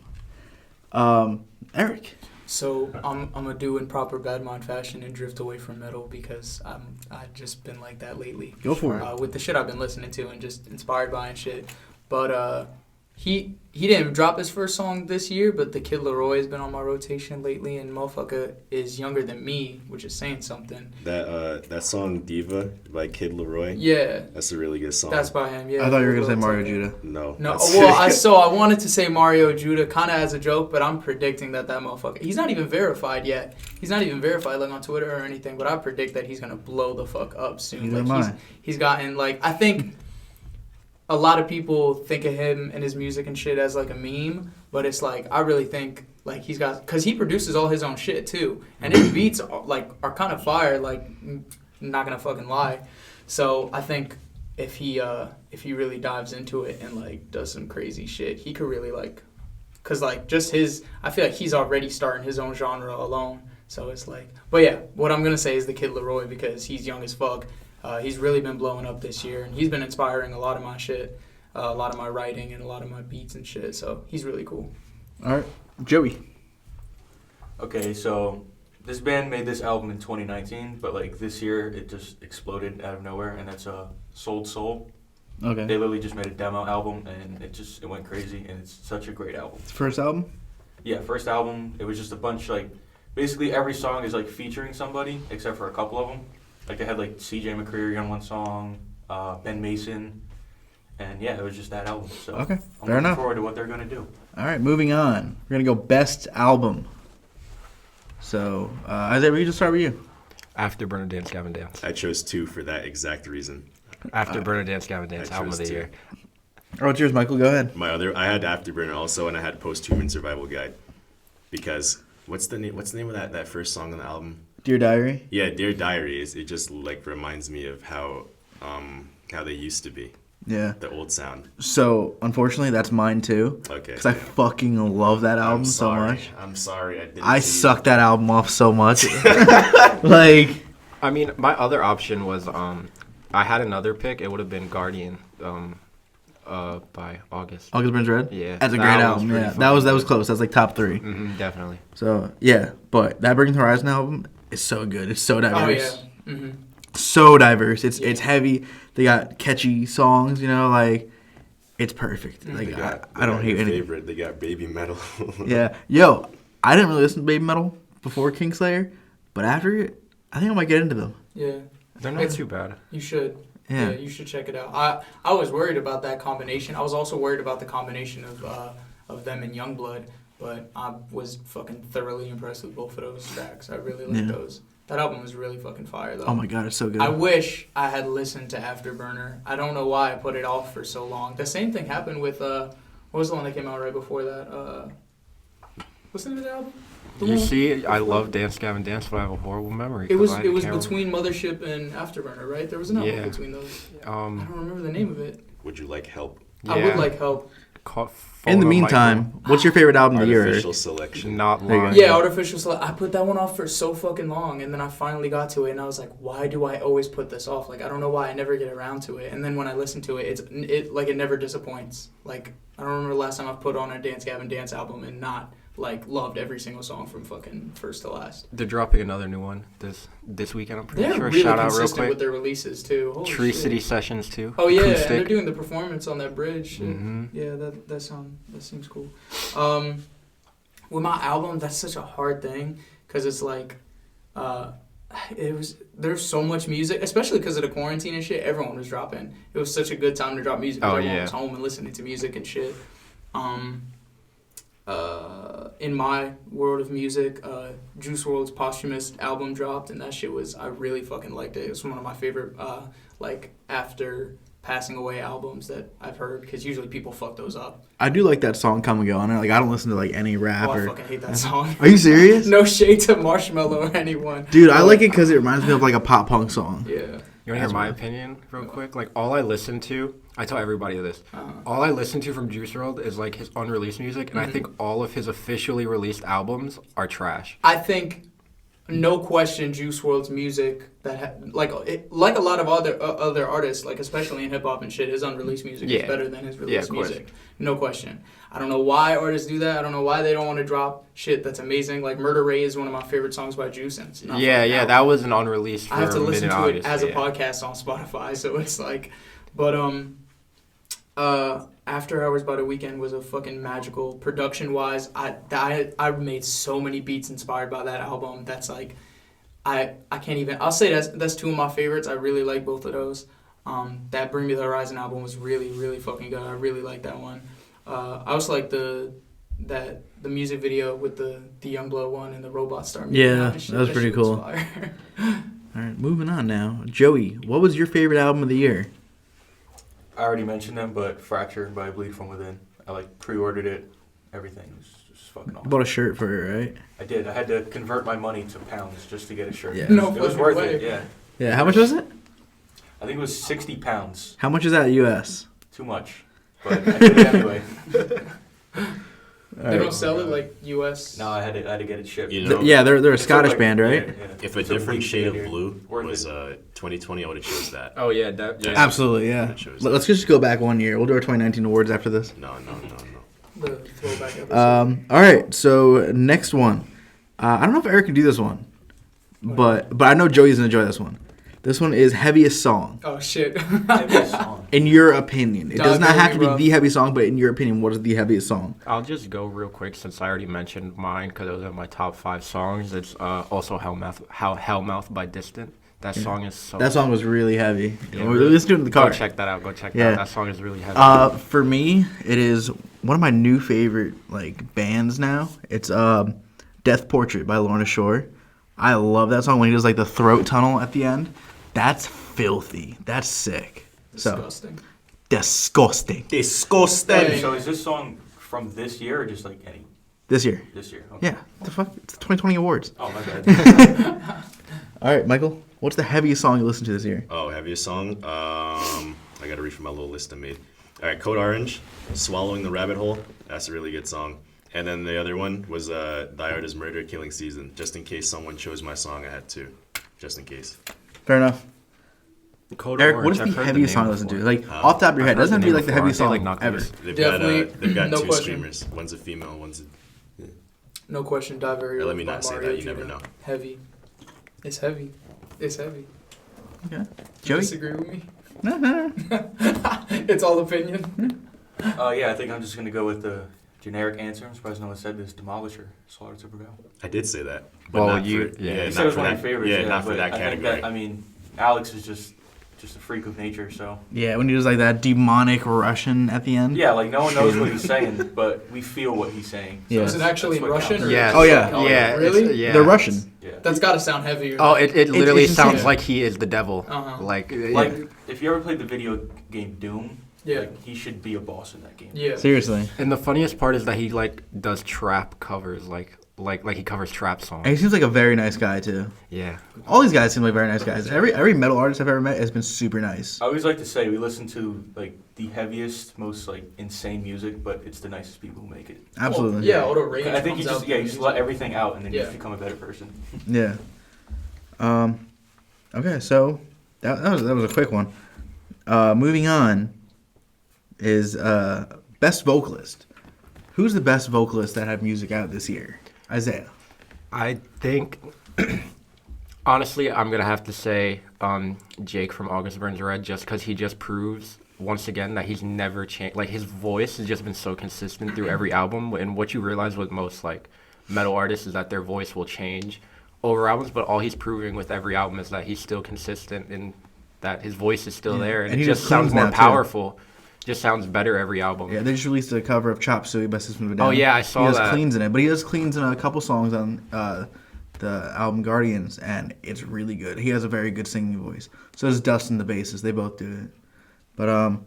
album. Eric. So I'm gonna do in proper Bad Mind fashion and drift away from metal because I've just been like that lately. Go for it. With the shit I've been listening to and just inspired by and shit. But he didn't drop his first song this year, but the Kid Laroi has been on my rotation lately, and motherfucker is younger than me, which is saying something. that song Diva by Kid Laroi. Yeah, That's a really good song. that's by him. Yeah. I thought you were going to say Mario Judah. No. No, that's- well, I wanted to say Mario Judah kind of as a joke, but I'm predicting that motherfucker, he's not even verified yet. He's not even verified like on Twitter or anything, but I predict that he's gonna blow the fuck up soon. Neither am Like I. he's gotten like, I think a lot of people think of him and his music and shit as like a meme, but it's like I really think like he's got, because he produces all his own shit too, and his beats are kind of fire. Like, not gonna fucking lie. So I think if he really dives into it and like does some crazy shit, he could really like, cause like just I feel like he's already starting his own genre alone. So it's like, but yeah, what I'm gonna say is the Kid Laroi because he's young as fuck. He's really been blowing up this year, and he's been inspiring a lot of my shit, a lot of my writing, and a lot of my beats and shit. So he's really cool. All right. Joey. Okay, so this band made this album in 2019, but like this year it just exploded out of nowhere, and that's Sold Soul. They Okay. literally just made a demo album, and it went crazy, and it's such a great album. First album? Yeah, first album, it was just a bunch, like, basically every song is like featuring somebody, except for a couple of them. Like they had like C.J. McCreery on one song, Ben Mason, and yeah, it was just that album. So Okay, I'm fair looking enough. forward to what they're gonna do. All right, moving on. We're going to go best album. So, Isaiah, we can just start with you. Afterburner Dance Gavin Dance. I chose 2 for that exact reason. Afterburner Dance Gavin Dance I album of chose the 2. year. Oh, it's yours, Michael. Go ahead. I had Afterburner also, and I had Post-Human Survival Guide. Because what's the name of that first song on the album? Dear Diary. Yeah, Dear Diary it just like reminds me of how they used to be. Yeah. The old sound. So, unfortunately, that's mine too. Okay. Because I fucking love that album so much. I'm sorry. I sucked that album off so much. Like, I mean, my other option was I had another pick. It would have been Guardian by August. August Burns Red. Yeah, That's a that great album's album. pretty Yeah, fucking that was good. close. That's like top 3. Definitely. So yeah, but that Bring the Horizon album is so good. It's so Oh diverse. yeah. Mm-hmm. So diverse. It's heavy. They got catchy songs. You know, like it's perfect. Like I don't hate anything. Favorite. They got Baby Metal. Yeah, yo, I didn't really listen to Baby Metal before Kingslayer, but after it, I think I might get into them. Yeah. They're not too bad. You should. Yeah. You should check it out. I was worried about that combination. I was also worried about the combination of them and Youngblood, but I was fucking thoroughly impressed with both of those tracks. I really like Yeah. those. That album was really fucking fire though. Oh my god, it's so good. I wish I had listened to Afterburner. I don't know why I put it off for so long. The same thing happened with what was the one that came out right before that? What's the name of the album? The You one- see, I love Dance Gavin Dance, but I have a horrible memory. It 'cause was I it was can't between Mothership and Afterburner, right? There was an album Yeah. between those. I Um, don't remember the name of it. Would you like help? I would like help. In the meantime, what's your favorite album of the year? Artificial Selection. not There you go. long. Yeah, Artificial Select. I put that one off for so fucking long, and then I finally got to it, and I was like, why do I always put this off? Like, I don't know why I never get around to it. And then when I listen to it, it never disappoints. Like, I don't remember the last time I've put on a Dance Gavin Dance album and not like loved every single song from fucking first to last. They're dropping another new one this weekend. I'm pretty They're sure. really Shout out real consistent quick. with their releases too. Holy Tree shit. City Sessions too. Oh yeah, Acoustic. and they're doing the performance on that bridge. Shit. Mhm. Yeah, that seems cool. With my album, that's such a hard thing because it's like, there's so much music, especially because of the quarantine and shit. Everyone was dropping. It was such a good time to drop music. 'Cause Oh, everyone yeah. was home and listening to music and shit. In my world of music, Juice WRLD's posthumous album dropped, and that shit I really fucking liked it. It was one of my favorite, like, after passing away albums that I've heard, because usually people fuck those up. I do like that song "Come and Go" on it. Like I don't listen to like any Oh, rap I or. fucking hate that song. Are you serious? No shade to Marshmello or anyone. Dude, I like it because it reminds me of like a pop punk song. Yeah. You want to hear That's my why. opinion real quick? Like, all I listen to, I tell everybody this, all I listen to from Juice WRLD is, like, his unreleased music, and I think all of his officially released albums are trash. I think, no question, Juice WRLD's music like a lot of other artists, like especially in hip hop and shit, his unreleased music is Yeah. better than his Yeah, released of course. music. No question. I don't know why artists do that. I don't know why they don't want to drop shit that's amazing. Like Murder Ray is one of my favorite songs by Juice, and it's not Yeah, fucking yeah, out. that was an unreleased for I have to a listen minute, to it obviously, as a yeah. podcast on Spotify, so it's like, but After Hours by the Weeknd was a fucking magical production wise. I made so many beats inspired by that album. That's like, I can't even. I'll say that's two of my favorites. I really like both of those. That Bring Me the Horizon album was really really fucking good. I really like that one. I also like the music video with the Youngblood one and the Robot Star. Yeah, That that was pretty shit was cool. fire. All right, moving on now. Joey, what was your favorite album of the year? I already mentioned them, but Fracture by Bleed From Within. I like pre-ordered it. Everything was just fucking You awesome. bought a shirt for it, right? I did. I had to convert my money to pounds just to get a shirt. Yeah. No It was fucking worth way. it, yeah. Yeah, how much was it? I think it was 60 pounds. How much is that US? Too much. But I did it anyway. They don't sell it like U.S. No, I had to get it shipped. You know, Yeah, they're a It took, Scottish like- band, right? yeah, yeah. if a It's a different week shade of later. blue Worth was it. 2020, I would have chose that. Oh, yeah, that, yeah. Absolutely, yeah. It shows Let's just go back 1 year. We'll do our 2019 awards after this. No. The throwback episode. All right, so next one. I don't know if Eric can do this one, but I know Joey's gonna enjoy this one. This one is heaviest song. Oh shit. Heaviest song. In your opinion, it does Dog, not don't have to be be rough. the heavy song, but in your opinion, what is the heaviest song? I'll just go real quick since I already mentioned mine because it was in my top 5 songs. It's also Hellmouth by Distant. That song is so... That song was really heavy. Yeah, We really. listened to it in the car. Go check that out. Go check Yeah. that out. That song is really heavy. For me, it is one of my new favorite like bands now. It's Death Portrait by Lorna Shore. I love that song when he does like the throat tunnel at the end. That's filthy. That's sick. Disgusting. So disgusting. Disgusting. Hey. So is this song from this year or just like any? This year. This year? Okay. Yeah. The fuck? It's the 2020 awards. Oh, my bad. All right, Michael. What's the heaviest song you listened to this year? Oh, heaviest song? I gotta read from my little list I made. All right, Code Orange, Swallowing the Rabbit Hole. That's a really good song. And then the other one was Thy Art is Murder, Killing Season. Just in case someone chose my song, I had to. Just in case. Fair enough. Code Eric, Orange, what is I've the heard heaviest name song you listen to? before. Like off the top of your head, I've heard doesn't have to be the like the name heaviest before. song Aren't they, like, not ever. good? They've got no two question. screamers. One's a female, one's a... No question. Die Very Let Early me by not say Mario that, you Judah. never know. Heavy. It's heavy. It's heavy. Okay. You Joey? disagree with me? No. It's all opinion. Yeah, I think I'm just going to go with the generic answer. I'm surprised no one said this. Demolisher, Slaughter to Prevail. I did say that. But Well, not you- for, yeah. yeah, You said not it was for one of that, your favorites. yeah, not for but that I think category. I mean, Alex is just a freak of nature, so. Yeah, when he does like that demonic Russian at the end. Yeah, like no one knows what he's saying, but we feel what he's saying. Yeah. Is it actually That's what Russian? counts. Or Yeah. Oh, yeah. Yeah. Really? it's- yeah. They're Russian. Yeah. That's got to sound heavier. Oh, it literally it's sounds insane. like he is the devil. Uh-huh. Like, Like, if you ever played the video game Doom, Yeah. like, he should be a boss in that game. Yeah. Seriously. and the funniest part is that he like does trap covers, like he covers trap songs. And he seems like a very nice guy too. Yeah. All these guys seem like very nice guys. Every metal artist I've ever met has been super nice. I always like to say we listen to like the heaviest, most like insane music, but it's the nicest people who make it. Absolutely. Well, yeah, all the rage I think comes you just out you through just music. let everything out, and then you Yeah. just become a better person. Yeah. Okay, so that was a quick one. Moving on is best vocalist. Who's the best vocalist that had music out this year? Isaiah. I think, honestly, I'm going to have to say Jake from August Burns Red, just because he just proves once again that he's never changed. Like, his voice has just been so consistent through every album. And what you realize with most, like, metal artists is that their voice will change over albums, but all he's proving with every album is that he's still consistent and that his voice is still there. And he it does just sounds cleans more now, too. powerful. Just sounds better every album. Yeah, they just released a cover of Chop Suey by System of a Down. Oh, yeah, I saw He does that. cleans in it, but he does cleans in a couple songs on the album Guardians, and it's really good. He has a very good singing voice. So does Dustin the bassist. They both do it. But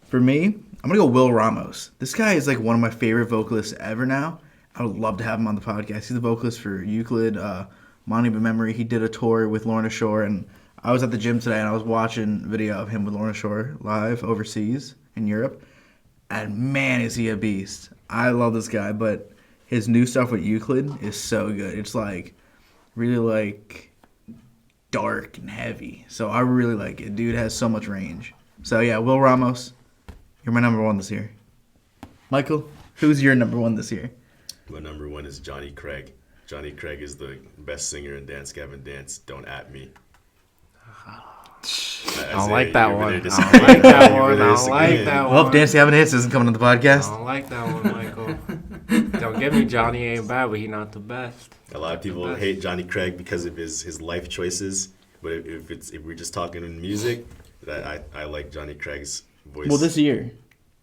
for me, I'm going to go Will Ramos. This guy is like one of my favorite vocalists ever now. I would love to have him on the podcast. He's the vocalist for Euclid, Monty by Memory. He did a tour with Lorna Shore, and I was at the gym today, and I was watching video of him with Lorna Shore live overseas in Europe. And man, is he a beast. I love this guy, but his new stuff with Euclid is so good. It's like really like dark and heavy. So I really like it. Dude has so much range. So yeah, Will Ramos, you're my number one this year. Michael, who's your number one this year? My number one is Johnny Craig. Johnny Craig is the best singer in Dance Gavin Dance. Don't at me. I don't like that one. I don't like that one. I don't like that one. Well, if Dance Gavin Hits isn't coming on the I podcast. don't like that one, Michael. Don't get me, Johnny ain't bad, but he not the best. A lot of people hate Johnny Craig because of his life choices. But if we're just talking in music, I like Johnny Craig's voice. Well, this year.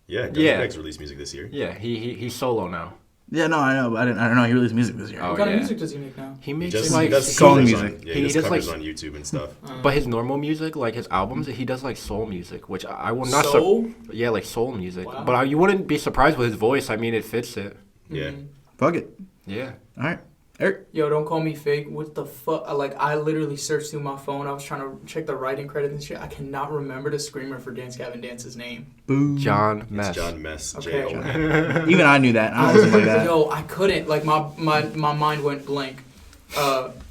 Yeah, Johnny Craig's released music this year. Yeah, he's solo now. Yeah, no, I know, but I don't know. He released music this year. Oh, What kind yeah. of music does he make now? He makes He like does song covers music. On, yeah, He he does does, covers like- on YouTube and stuff. but his normal music, like his albums, he does like soul music, which I will not. Soul? Yeah, like soul music. Wow. But you wouldn't be surprised with his voice. I mean, it fits it. Yeah. Fuck it. Yeah. All right. Eric. Yo, don't call me fake. What the fuck? I literally searched through my phone. I was trying to check the writing credits and shit. I cannot remember the screamer for Dance Gavin Dance's name. Boo. John Mess. It's John Mess. Okay. J-O-N. Even I knew that. I wasn't like that. Yo, I couldn't. Like, my mind went blank.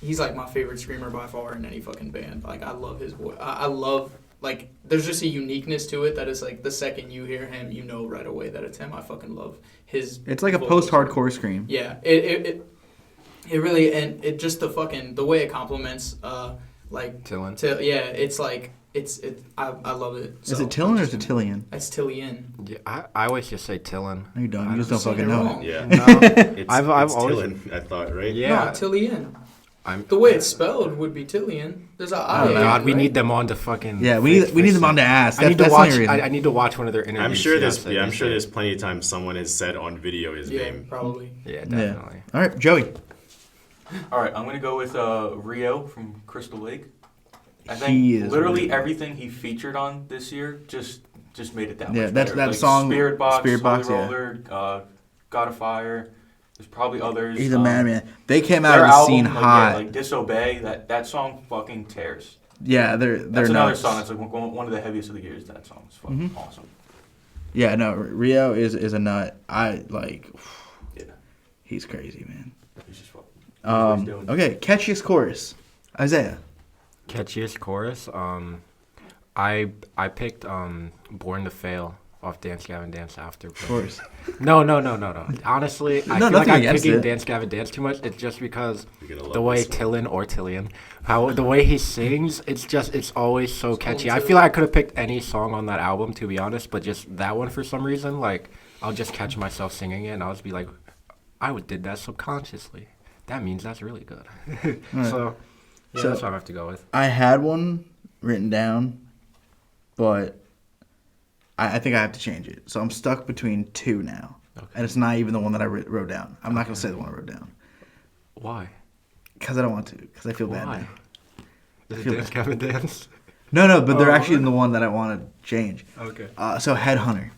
He's, like, my favorite screamer by far in any fucking band. Like, I love his voice. I love, like, there's just a uniqueness to it that is, like, the second you hear him, you know right away that it's him. I fucking love his It's like a vocals. post-hardcore scream. Yeah, it really, and it just the way it complements, like, Tillin. it's like, I love it. Is So, it Tillin or is it Tillian? It's Tillian. Yeah, I always just say Tillin. No, you don't. I You just don't said fucking it know wrong. it. Yeah. No, It's, I've it's always. Tillin, I thought, right? Yeah. No, Tillian. I'm. The way it's spelled would be Tillian. There's a I. Oh God, we right? need them on to fucking. Yeah, we need them on to ask. I need to That's the watch. only reason. I need to watch one of their interviews. I'm sure see how there's sick there's plenty of times someone has said on video his Yeah, name. probably. Yeah, definitely. All right, Joey. All right, I'm gonna go with Rio from Crystal Lake. I think He is literally really- everything he featured on this year just made it that Yeah, much that- better. that like song, Spirit Box, Spirit Box, Holy yeah. Roller, God of Fire. There's probably others. He's a madman. They came out Their of the album, scene like, hot. yeah, like Disobey. That song fucking tears. Yeah, they're That's another nuts. song that's like one of the heaviest of the years. That song is fucking Mm-hmm. awesome. Yeah, no, Rio is a nut. I like. Yeah, He's crazy, man. he's just fucking. what he's doing. Okay, catchiest chorus, Isaiah. Catchiest chorus. I picked "Born to Fail" off Dance Gavin Dance after. Of course. No. Honestly, I No, feel like nothing I'm against picking it. Dance Gavin Dance too much. It's just because You're gonna love the way this one. Tillin or Tillian, the way he sings, it's always so catchy. I Tillian. feel like I could have picked any song on that album, to be honest, but just that one for some reason, like I'll just catch myself singing it, and I'll just be like, did that subconsciously. That means that's really good. Right. So, yeah, So- that's what I have to go with. I had one written down, but I think I have to change it. So I'm stuck between two now, Okay. and it's not even the one that I wrote down. I'm not gonna say the one I wrote down Why? because I don't want to. Because I feel bad. Why? Now. Is feel it Dance Gavin Dance? No, but they're Oh. actually the one that I want to change. Okay. So Headhunter.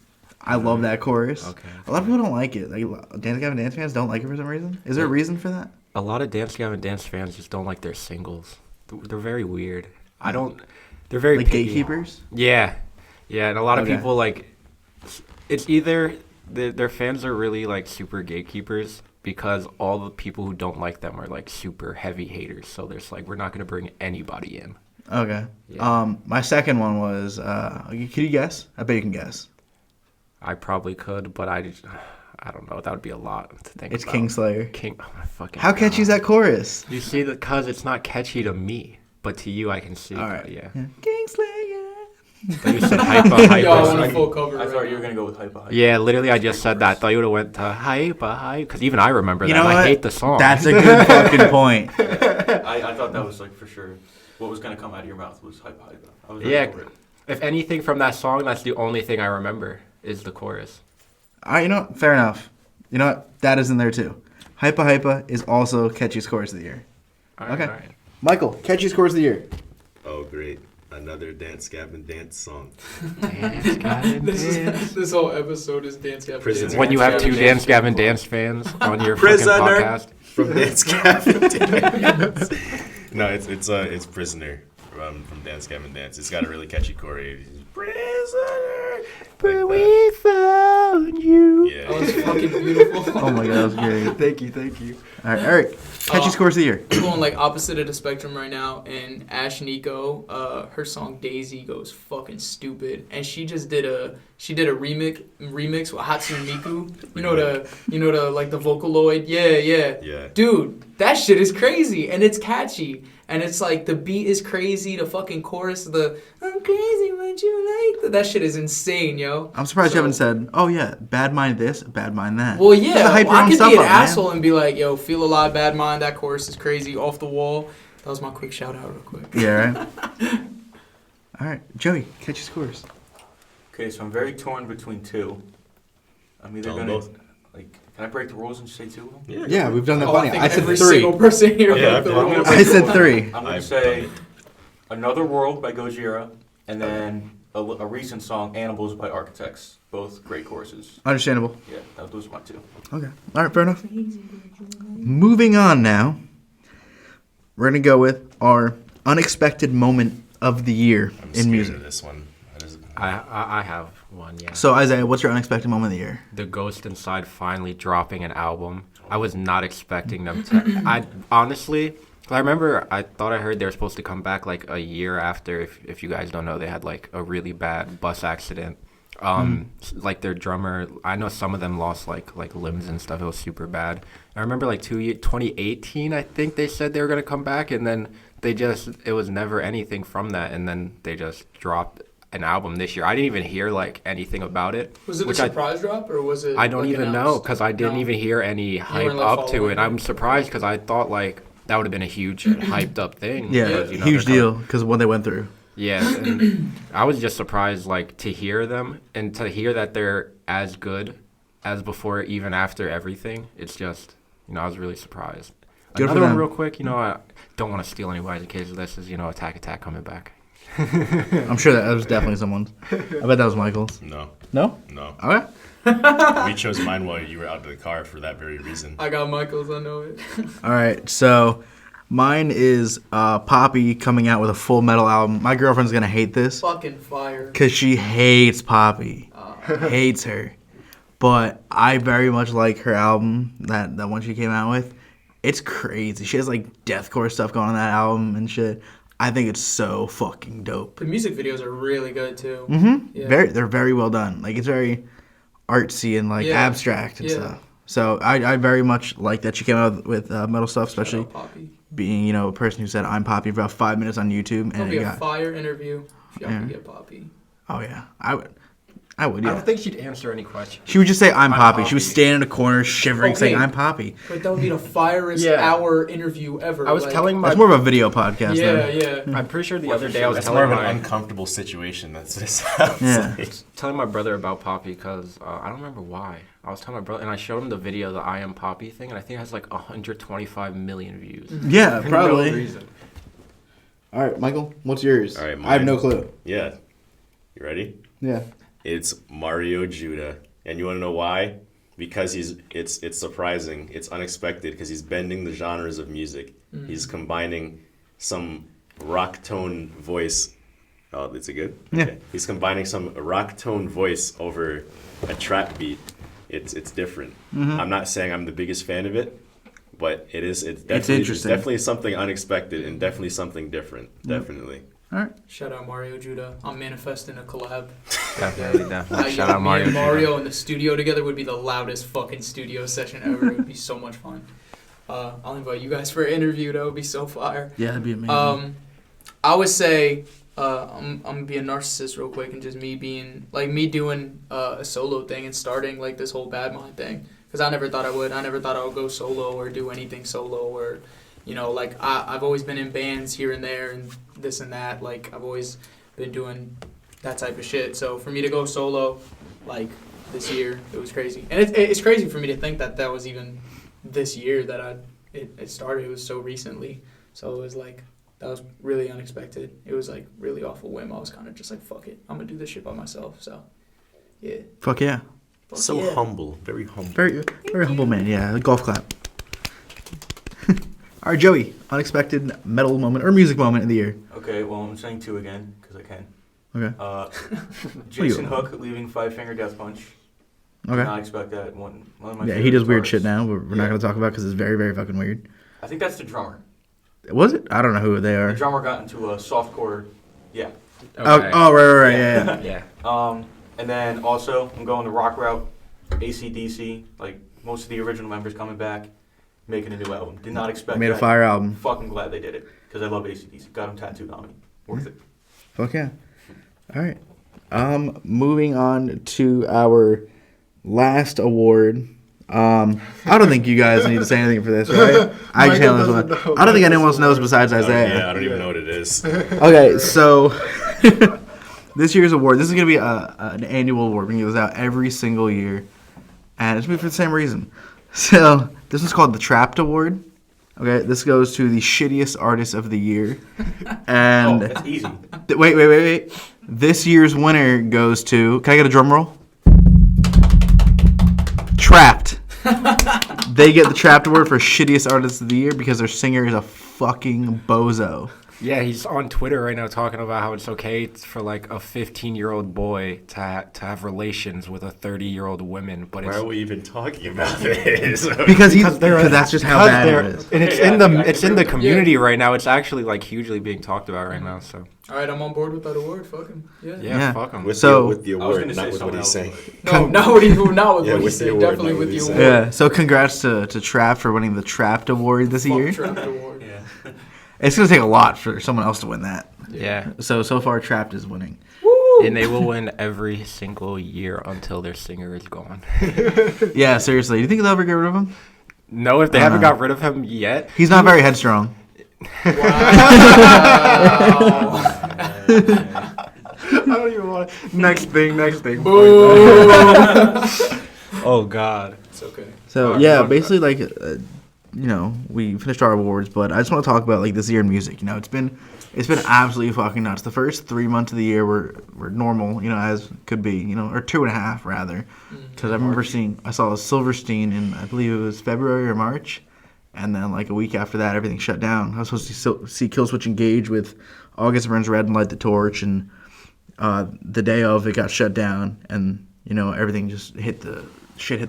I love that chorus. Okay. A lot of people don't like it. Like Dance Gavin Dance fans don't like it for some reason. Is there a reason for that? A lot of Dance Gavin Dance fans just don't like their singles. They're very weird. They're very Like picky. gatekeepers? Yeah, and a lot of Okay. people like. It's either their fans are really like super gatekeepers because all the people who don't like them are like super heavy haters. So there's like we're not gonna bring anybody in. Okay. Yeah. My second one was. Can you guess? I bet you can guess. I probably could, but I don't know. That would be a lot to think It's about. Kingslayer. Oh my fucking How catchy is God. that chorus? You see, because it's not catchy to me, but to you, I can see. All right. But yeah. Kingslayer. But you said hyper, Yo, I want a hyper. full cover. I right thought you now. were gonna go with hyper. Yeah, literally, I just said that. I thought you would have went to hyper, because even I remember You that. know And I what? hate the song. That's a good fucking point. I thought that was like for sure. What was gonna come out of your mouth was hyper. I was ready Yeah. for it. If anything from that song, that's the only thing I remember is the chorus. All right, you know what? Fair enough. You know what? That is in there too. Hypa Hypa is also catchiest chorus of the year. All right, Okay. all right. Michael, catchiest chorus of the year. Oh, great. Another Dance Gavin Dance song. Dance, Gavin, dance. This whole episode is Dance Gavin Prison. Dance. When you have Dance two Gavin Dance Gavin Dance fans on your Prisoner. fucking podcast. From Dance Gavin Dance. No, it's Prisoner from Dance Gavin Dance. It's got a really catchy choreo. Prisoner. But we found you. That was Yeah. fucking beautiful. Oh my god, that was great. Thank you. All right, Eric, catchiest chorus of the year. I'm going like opposite of the spectrum right now, and Ash Nico, her song Daisy goes fucking stupid, and she did a remix with Hatsune Miku. You know the like the Vocaloid. Yeah. Yeah. Dude, that shit is crazy, and it's catchy, and it's like the beat is crazy, the fucking chorus, the I'm crazy, would you like that shit is insane, yo. I'm surprised you So- haven't said, oh yeah, bad mind this, bad mind that. Well, You gotta yeah, hype well, your I own could stuff be an up, man. asshole and be like, yo, Feel Alive, Bad Mind, that chorus is crazy, off the wall. That was my quick shout out real quick. Yeah, right? All right, Joey, catchiest chorus. Okay, so I'm very torn between two. I'm either Tell them gonna both. like. Can I break the rules and say two of them? Yeah, we've done that Oh, plenty. I think I said every three. single person here. Yeah, wrote the I'm gonna rules. I said three. I'm gonna I've say done Another World by Gojira, and then a recent song, Animals by Architects. Both great choruses. Understandable. Yeah, those are my two. Okay. All right, fair enough. Moving on now. We're going to go with our unexpected moment of the year I'm in scared music. of this one. I have one, yeah. So, Isaiah, what's your unexpected moment of the year? The Ghost Inside finally dropping an album. I was not expecting them to. I honestly, I remember I thought I heard they were supposed to come back like a year after. If you guys don't know, they had like a really bad bus accident. Like their drummer, I know some of them lost like limbs and stuff. It was super bad. I remember like 2018, I think they said they were gonna come back, and then it was never anything from that, and then they just dropped an album this year. I didn't even hear like anything about it. Was it a which surprise drop or was it? I don't like, even know announced? because I didn't No. even hear any hype like, up to following it. it? I'm surprised because I thought like that would have been a huge hyped up thing. Yeah, because, you know, huge they're deal coming- because what they went through. Yeah, and I was just surprised like to hear them and to hear that they're as good as before, even after everything. It's just, I was really surprised. Good for Another one them. real quick, I don't want to steal anybody's in case this is, Attack coming back. I'm sure that was definitely someone's. I bet that was Michael's. No. No? No. All right. We chose mine while you were out of the car for that very reason. I got Michael's, I know it. All right. So mine is Poppy coming out with a Full Metal album. My girlfriend's going to hate this Fucking fire. because she hates Poppy. Hates her. But I very much like her album, that one she came out with. It's crazy. She has like deathcore stuff going on that album and shit. I think it's so fucking dope. The music videos are really good too. Mm-hmm. Yeah. They're very well done. Like it's very artsy and like Yeah. abstract and Yeah. stuff. So I very much like that she came out with metal stuff, Shout especially out Poppy. being a person who said I'm Poppy for about 5 minutes on YouTube, That'll and be it a got fire interview if y'all Yeah. can get Poppy. oh yeah, I would I yeah. don't think she'd answer any questions. She would just say I'm I'm Poppy. She would Poppy. stand in a corner shivering, saying Okay. I'm Poppy. But that would be the firest Yeah. hour interview ever. I was like- telling my That's more of a video podcast. Yeah, though. yeah. I'm pretty sure the other day I was That's more telling of an my uncomfortable situation. That's what it sounds Yeah. like. telling my brother about Poppy because I don't remember why. I was telling my brother, and I showed him the video, the I Am Poppy thing, and I think it has like 125 million views. Yeah, For probably. No reason. All right, Michael, what's yours? All right, I have mine. no clue. Yeah. You ready? Yeah. It's Mario Judah. And you want to know why? Because it's surprising. It's unexpected because he's bending the genres of music. He's combining some rock tone voice. Oh, is it good? Yeah. Okay. He's combining some rock tone voice over a trap beat. It's different. I'm not saying I'm the biggest fan of it, but it's definitely interesting. definitely something unexpected and definitely something different. Definitely. All right. Shout out Mario Judah. I'm manifesting a collab. Definitely. Shout out Me Mario. and Mario in the studio together would be the loudest fucking studio session ever. It would be so much fun. I'll invite you guys for an interview. That would be so fire. Yeah, that'd be amazing. I would say I'm gonna be a narcissist real quick and just me doing a solo thing and starting like this whole Bad Mind thing, because I never thought I would. I never thought I would go solo or do anything solo, or like I've always been in bands here and there and this and that. Like I've always been doing that type of shit. So for me to go solo, like this year, it was crazy. And it's crazy for me to think that was even this year that it started. It was so recently. So it was like, that was really unexpected. It was like really awful whim. I was kind of just like, fuck it, I'm gonna do this shit by myself. So yeah. Fuck yeah. Fuck So yeah. humble, very humble. Very humble man. Yeah, a golf clap. All right, Joey. Unexpected metal moment or music moment of the year. Okay, well, I'm saying 2 again, because I can. Okay. Jason Hook leaving Five Finger Death Punch. Did Okay. not expect that. One of my Yeah, he favorite does weird guitarists. shit now, but we're not Yeah. gonna talk about because it's very, very fucking weird. I think that's the drummer. Was it? I don't know who they The are. drummer got into a softcore. Yeah. Oh, right, yeah. Yeah. And then also, I'm going the rock route. AC/DC, like most of the original members coming back, making a new album. Did not expect Made that. a fire album. Fucking glad they did it, because I love AC/DC. Got them tattooed on me. Worth it. Fuck yeah. All right. Moving on to our last award. I don't think you guys need to say anything for this, right? I just handle this one. I don't think anyone else knows besides Isaiah. Yeah, I don't even know what it is. Okay, so this year's award, this is going to be an annual award. We give this out every single year, and it's for the same reason. So this is called the Trapped Award. Okay, this goes to the shittiest artist of the year. And That's easy. wait. This year's winner goes to, can I get a drum roll? Trapped. They get the Trapped Award for shittiest artist of the year because their singer is a fucking bozo. Yeah, he's on Twitter right now talking about how it's okay for like a 15-year-old boy to have relations with a 30-year-old woman, but Why it's are we even talking about this? Because that's just how bad it is. and it's Yeah, in I the agree. community right now. It's actually like hugely being talked about right now. So All right, I'm on board with that award. Fuck him. Yeah. Yeah. fuck him. with So- the I was award, gonna say not with what something he's else, saying. but- No, not with Yeah, what he with the said. award, Definitely not with what the he award. said. Yeah, so congrats to Trapped for winning the Trapped Award this year. Fuck Trapped Award. Yeah. It's going to take a lot for someone else to win that. Yeah, So far, Trapped is winning. and they will win every single year until their singer is gone. Yeah, seriously. Do you think they'll ever get rid of him? No, if they haven't got rid of him yet. He's not very headstrong. Wow. I don't even want to. Next thing. Oh God. It's okay. So, Alright, yeah, fuck basically, like, we finished our awards, but I just want to talk about, like, this year in music. It's been absolutely fucking nuts. The first 3 months of the year were normal, as could be, or 2.5 rather. Because I saw Silverstein in, I believe it was February or March, and then like a week after that, everything shut down. I was supposed to see Killswitch Engage with August Burns Red and Light the Torch, and the day of it got shut down, and everything just hit the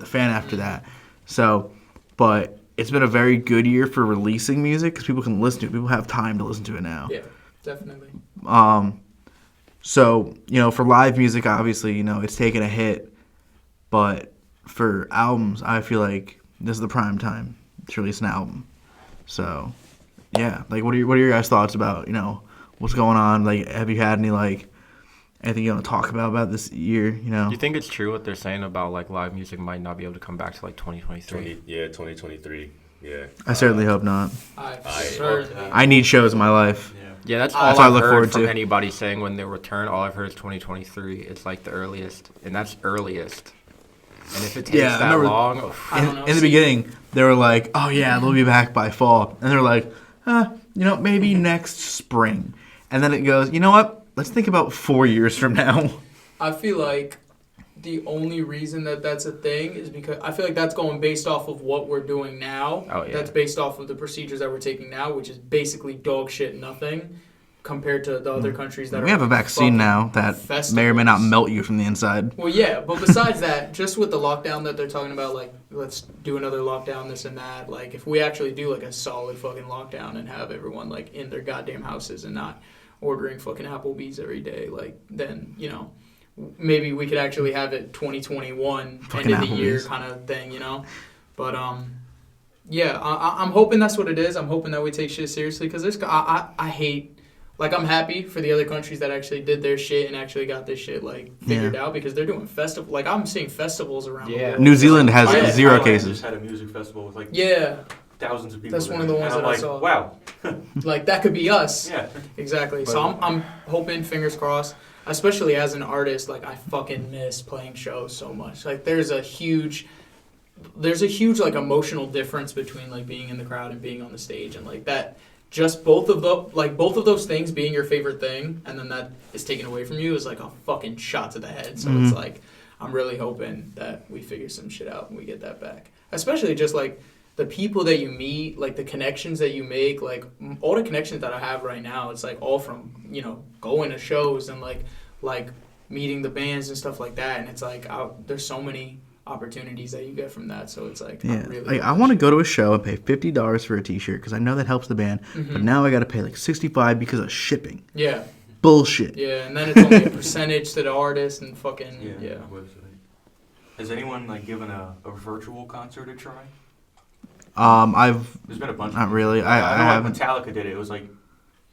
fan after that. So, but it's been a very good year for releasing music because people can listen to it. People have time to listen to it now. Yeah, definitely. So, for live music, obviously, it's taken a hit. But for albums, I feel like this is the prime time to release an album. So, yeah. Like, what are your guys' thoughts about, what's going on? Like, have you had anything you want to talk about this year, Do you think it's true what they're saying about like live music might not be able to come back to like 2023? 2023. Yeah. I certainly hope not. I I need shows in my life. Yeah. Yeah, that's That's all what I I've look heard forward from to. anybody saying when they return. All I've heard is 2023. It's like the earliest, and that's earliest. And if it takes Yeah, I that remember- long, I don't know. In the beginning, they were like, oh, yeah, they'll be back by fall. And they're like, maybe next spring. And then it goes, you know what? Let's think about 4 years from now. I feel like the only reason that's a thing is because I feel like that's going based off of what we're doing now. Oh, yeah. That's based off of the procedures that we're taking now, which is basically dog shit nothing compared to the other countries that We have a vaccine now that may or may not festivals. melt you from the inside. Well, yeah, but besides that, just with the lockdown that they're talking about, like, let's do another lockdown, this and that. Like, if we actually do, like, a solid fucking lockdown and have everyone, like, in their goddamn houses and not ordering fucking Applebee's every day, like, then, you know, maybe we could actually have it 2021 Fucking end of the year Applebee's. kind of thing, you know? But, yeah, I'm hoping that's what it is. I'm hoping that we take shit seriously because I hate, like, I'm happy for the other countries that actually did their shit and actually got this shit, like, figured out because they're doing festival. Like, I'm seeing festivals around the world. New Zealand has Yeah. 0 Thailand cases. just had a music festival with like Yeah, thousands of people. That's there. one of the ones and I'm that I like, saw. wow. like, that could be us. Yeah. Exactly. So I'm hoping, fingers crossed, especially as an artist, like, I fucking miss playing shows so much. Like, there's a huge like emotional difference between like being in the crowd and being on the stage, and like that, just both of those things being your favorite thing and then that is taken away from you is like a fucking shot to the head. So it's like I'm really hoping that we figure some shit out and we get that back, especially just like the people that you meet, like the connections that you make, like all the connections that I have right now, it's like all from, you know, going to shows and like meeting the bands and stuff like that, and it's like there's so many opportunities that you get from that, so it's like Yeah, really like I want to go to a show and pay $50 for a T-shirt because I know that helps the band, but now I got to pay like $65 because of shipping. yeah Bullshit. and then it's only a percentage to the artist and fucking yeah. Website. Has anyone like given a virtual concert a try? I've There's been a bunch. not of really. I know haven't. Metallica did it. It was like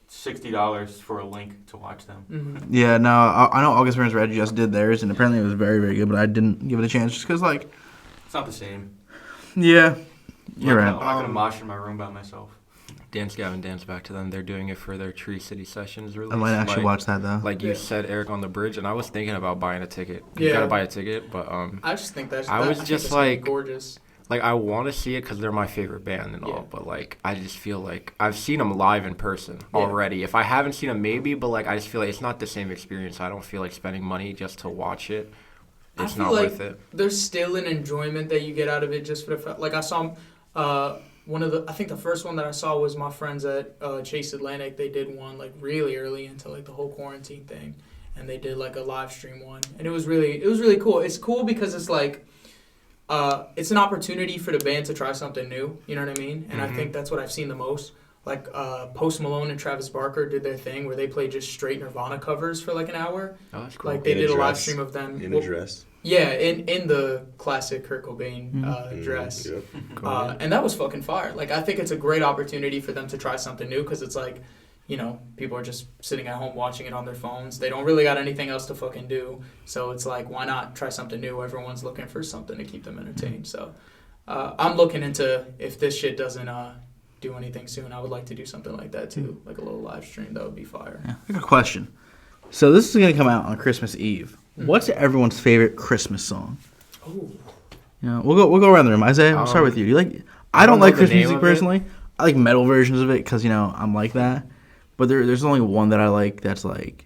$60 for a link to watch them. Yeah, no, I know August Burns Red just did theirs, and apparently it was very, very good, but I didn't give it a chance just because, like, It's not the same. yeah, you're I'm right. not gonna mosh in my room by myself. Dance Gavin Dance back to them. They're doing it for their Tree City Sessions release. I might actually watch that though. Like you Yeah. said, Eric on the bridge, and I was thinking about buying a ticket. You Yeah. gotta buy a ticket, but I just think that's I was think just that's gonna be like- gorgeous. like I want to see it because they're my favorite band and Yeah. all. But like I just feel like I've seen them live in person Yeah. already. If I haven't seen them, maybe, but like I just feel like it's not the same experience. I don't feel like spending money just to watch it. I It's feel not like worth it. there's still an enjoyment that you get out of it just for the fact. Like I saw I think the first one that I saw was my friends at Chase Atlantic. They did one like really early into like the whole quarantine thing, and they did like a live stream one, and it was really cool. It's cool because it's like it's an opportunity for the band to try something new. You know what I mean? And I think that's what I've seen the most. Like Post Malone and Travis Barker did their thing where they played just straight Nirvana covers for like an hour. Oh, that's cool. Like they In a did a live dress. stream of them. In Well, a dress. yeah, in the classic Kurt Cobain dress. Yep. And that was fucking fire. Like, I think it's a great opportunity for them to try something new because it's like, you know, people are just sitting at home watching it on their phones. They don't really got anything else to fucking do. So it's like, why not try something new? Everyone's looking for something to keep them entertained. So I'm looking into if this shit doesn't do anything soon, I would like to do something like that too. Like a little live stream. That would be fire. Yeah, I got a question. So this is gonna come out on Christmas Eve. What's everyone's favorite Christmas song? Oh. You know, we'll go around the room. Isaiah, we'll start with you. Do you like? I don't know like the Christmas name music of it. personally. I like metal versions of it because you know I'm like that. But there's only one that I like that's like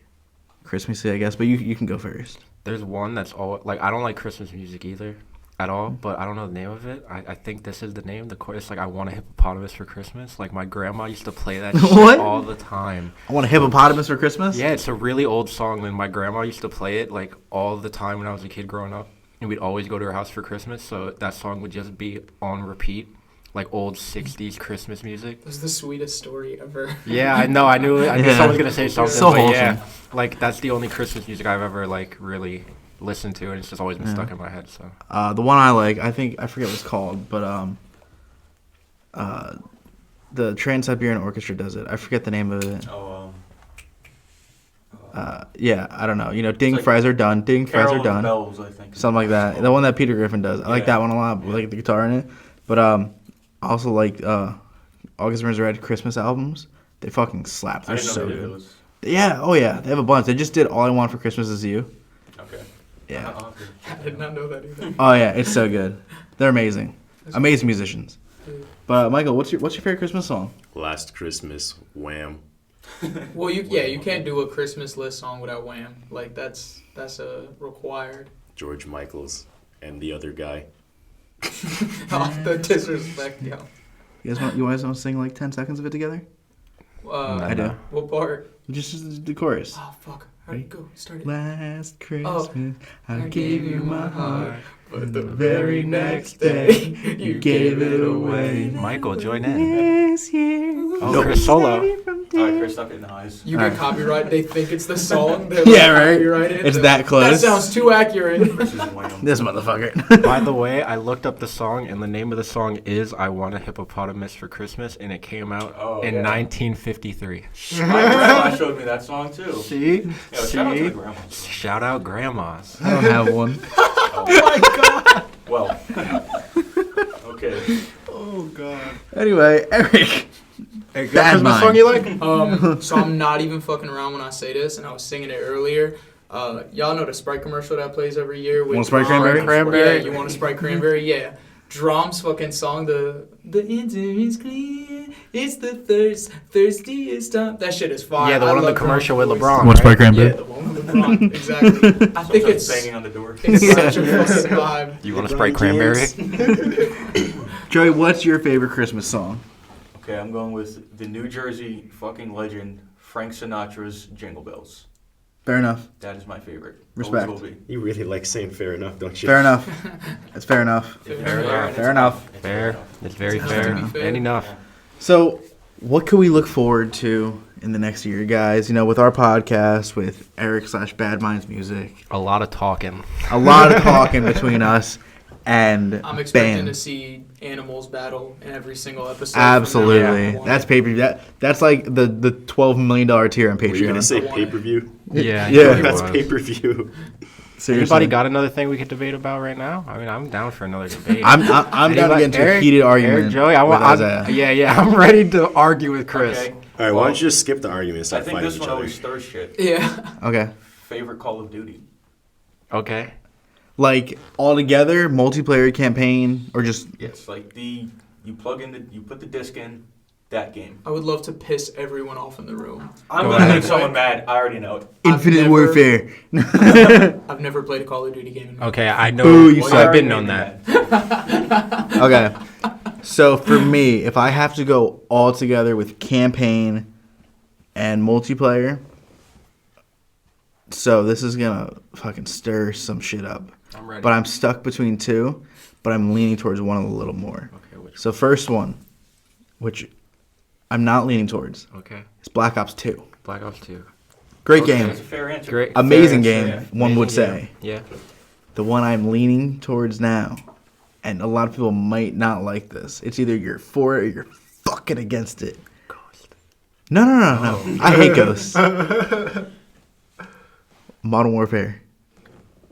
Christmassy, I guess. But you can go first. There's one that's all like I don't like Christmas music either at all, but I don't know the name of it. I think this is the name. The chorus like I want a hippopotamus for Christmas. Like my grandma used to play that shit What? all the time. I want a hippopotamus for Christmas. Yeah, it's a really old song, and my grandma used to play it like all the time when I was a kid growing up, and we'd always go to her house for Christmas. So that song would just be on repeat, like old '60s Christmas music. It was the sweetest story ever. Yeah, I know. I knew Yeah. someone was gonna say something, So but yeah, wholesome. like that's the only Christmas music I've ever like really listened to, and it's just always been stuck in my head. So The one I like, I think I forget what it's called, but the Trans-Siberian Orchestra does it. I forget the name of it. Oh, Yeah, I don't know. You know, ding like fries are done. Ding fries Carol are of the done. Bells, I think. Something like that. The one that Peter Griffin does. I like Yeah. that one a lot. With like the guitar in it. But I also like August Burns Red Christmas albums. They fucking slap. I They're didn't know so they did good. those. Yeah. Oh yeah. They have a bunch. They just did All I Want for Christmas Is You. Okay. Yeah. I'll have to- I did not know that either. Oh yeah. It's so good. They're amazing. Amazing musicians. But Michael, what's your favorite Christmas song? Last Christmas, Wham. Well, you can't do a Christmas list song without Wham. Like that's a required. George Michael's and the other guy. Off the disrespect, yo. You guys want to sing like 10 seconds of it together? I do. What part? Just the chorus. Oh fuck! How did it go? Start it. Last Christmas, I I gave you my heart, but the very next day, you gave it away. Michael, join in. This year. Oh, Chris Solo. Alright, Chris, stop hitting the highs. You All get right. copyright. They think it's the song. They're Yeah, right. copyrighted. It's that close. That sounds too accurate. Chris is Wham. This motherfucker. By the way, I looked up the song, and the name of the song is "I Want a Hippopotamus for Christmas," and it came out in 1953. My grandma showed me that song too. See? Yo, shout out to the grandmas. Shout out grandmas. I don't have one. Well, okay. Oh, God. Anyway, Eric. Hey, Bad Christmas mind. song you like? So I'm not even fucking around when I say this, and I was singing it earlier. Y'all know the Sprite commercial that plays every year with Want Sprite Drums? Cranberry? Yeah, you want a Sprite Cranberry? Yeah. Drums fucking song, the answer is clear. It's the thirstiest time. That shit is fire. Yeah, the I one on the love commercial Drum's with voice. LeBron. Want Sprite right? Cranberry? Yeah, the one with LeBron. Exactly. I think Sometimes it's banging on the door. it's such a fucking vibe. You want a Sprite cranberry? Joey, what's your favorite Christmas song? Okay, I'm going with the New Jersey fucking legend, Frank Sinatra's Jingle Bells. Fair enough. That is my favorite. Respect. Always will be. You really like saying fair enough, don't you? Fair enough. It's fair enough. Fair enough. It's Fair. It's very It's fair. to be fair. And enough. So, what can we look forward to in the next year, guys? You know, with our podcast, with Eric/Bad Minds Music, A lot of talking. a lot of talking between us and I'm expecting to band. see animals battle in every single episode. from Absolutely, now on. that's pay per view. That's like the $12 million tier on Were you gonna Patreon. say I want pay it. per view? Yeah. Yeah. it That's was. pay per view. Seriously, Anybody got another thing we could debate about right now? I mean, I'm down for another debate. I'm down to Anybody- get into a Eric- heated argument. Eric, Joey, I want. with I'm, Isaiah. yeah, I'm ready to argue with Chris. Okay. All right, why don't you just skip the argument and I start think fighting this each one other? always stirs shit. Yeah. Okay, Favorite Call of Duty. Okay. like all together, multiplayer campaign, or just It's like you put the disc in, that game. I would love to piss everyone off in the room. I'm Go gonna ahead. make someone mad. I already know it. Infinite never- Warfare. I've never played a Call of Duty game in my life. Okay, I know. Boo, you Well, suck. I've already been known made that. me Okay. So for me, if I have to go all together with campaign and multiplayer, so this is gonna fucking stir some shit up. I'm ready. But I'm stuck between two, but I'm leaning towards one a little more. Okay. So first one, which I'm not leaning towards, Okay. is Black Ops 2. Black Ops 2. Great Okay. game. That's a fair answer. Great. Amazing fair, game, yeah. one would Amazing say. game. Yeah. The one I'm leaning towards now, and a lot of people might not like this. It's either you're for it or you're fucking against it. Ghost. No. I hate Ghosts. Modern Warfare.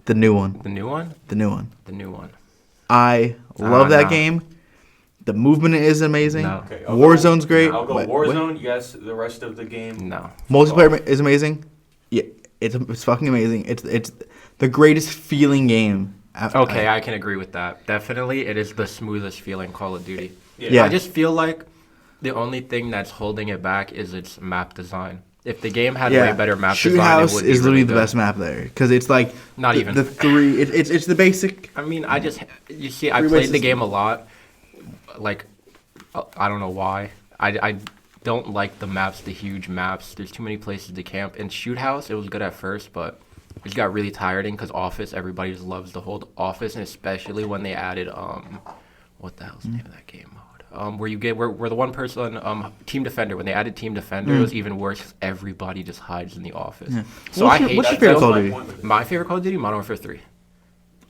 The new one. The new one. The new one. The new one. I love that no. game. The movement is amazing. No. Okay, Warzone's great. I'll go Wait, Warzone. Yes, the rest of the game. No. Multiplayer is amazing. Yeah, it's fucking amazing. It's the greatest feeling game. Okay, I can agree with that. Definitely, it is the smoothest feeling Call of Duty. Yeah. I just feel like the only thing that's holding it back is its map design. If the game had way better map Shoot design, House it would be is literally really the good. best map there because it's like Not the, even. the three. It's the basic. I mean, you see, I Three-way played the system. game a lot. Like, I don't know why. I don't like the maps, the huge maps. There's too many places to camp. In Shoot House, it was good at first, but it just got really tiring because Office, everybody just loves the whole Office, and especially when they added, what the hell's the name of that game mode? Where you get, where the one person, Team Defender, when they added Team Defender, it was even worse because everybody just hides in the Office. Yeah. So What's I your- hate what's that. your favorite That was Call of my Duty? point with it. My favorite Call of Duty, Modern Warfare 3.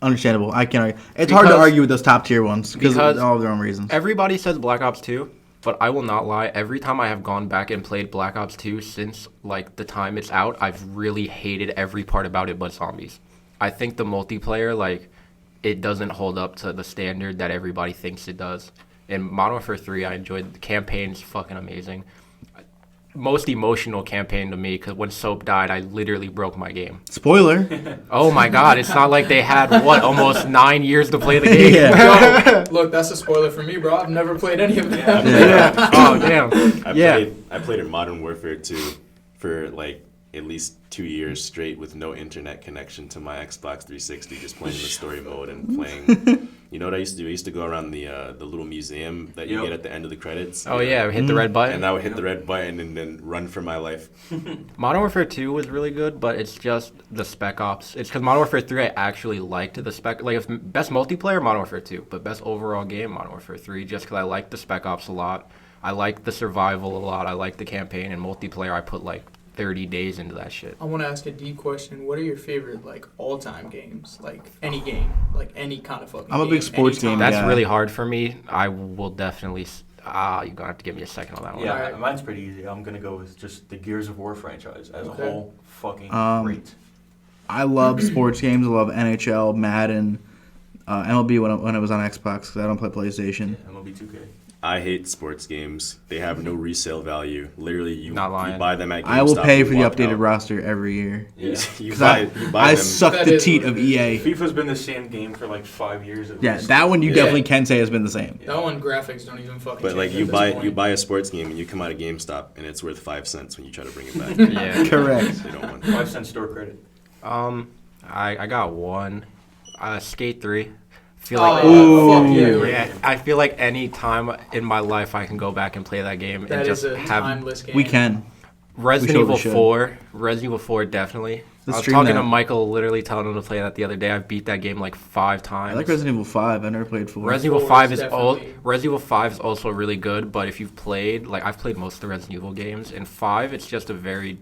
Understandable. I can argue. It's hard to Because- argue with those top tier ones because because of all their own reasons. Everybody says Black Ops 2, but I will not lie. Every time I have gone back and played Black Ops 2 since like the time it's out, I've really hated every part about it but zombies. I think the multiplayer, like, it doesn't hold up to the standard that everybody thinks it does. In Modern Warfare 3, I enjoyed the campaign's fucking amazing. Most emotional campaign to me because when Soap died, I literally broke my game. Spoiler. Oh my god, it's not like they had, almost 9 years to play the game. Yeah. Yo, look, that's a spoiler for me, bro. I've never played any of them. Yeah. Oh, damn. I played in Modern Warfare 2 for like at least 2 years straight with no internet connection to my Xbox 360, just playing the story mode and playing. You know what I used to do? I used to go around the little museum that you Yep. get at the end of the credits. Oh, yeah, hit the red button. And I would hit the red button and then run for my life. Modern Warfare 2 was really good, but it's just the Spec Ops. It's because Modern Warfare 3 I actually liked the Spec. Like, if best multiplayer, Modern Warfare 2, but best overall game, Modern Warfare 3, just because I liked the Spec Ops a lot. I like the survival a lot. I like the campaign and multiplayer. I put like 30 days into that shit. I want to ask a deep question. What are your favorite like all-time games? Like any game, like any kind of fucking. I'm a game, big sports anytime. game That's guy. really hard for me. I will definitely. You're gonna have to give me a second on that one. Yeah, Alright. mine's pretty easy. I'm gonna go with just the Gears of War franchise as Okay. a whole. Fucking great. I love sports games. I love NHL, Madden, MLB when it was on Xbox because I don't play PlayStation. MLB 2K. I hate sports games. They have no resale value. Literally, you Not lying. buy them at GameStop. I will pay you for the walk updated out. roster every year. Yeah. You Because buy I them. suck That the is teat what of it is. EA. FIFA's been the same game for like 5 years at Yeah, least. that one you Yeah. definitely can say has been the same. That one graphics don't even fucking. But like change you at buy this point. you buy a sports game and you come out of GameStop and it's worth 5 cents when you try to bring it back. Yeah. Correct. They don't want. 5-cent store credit. I got one. Skate 3. Feel Oh, like fuck you. yeah, I feel like any time in my life I can go back and play that game That and is just a have timeless game. We can. Resident We Evil should. 4. Resident Evil 4 definitely. Let's I was stream talking that. to Michael, literally telling him to play that the other day. I beat that game like 5 times. I like Resident Evil 5. I never played 4. Resident Evil 4 5 is is definitely- Resident Evil 5 is also really good, but if you've played, like I've played most of the Resident Evil games, and 5 it's just a very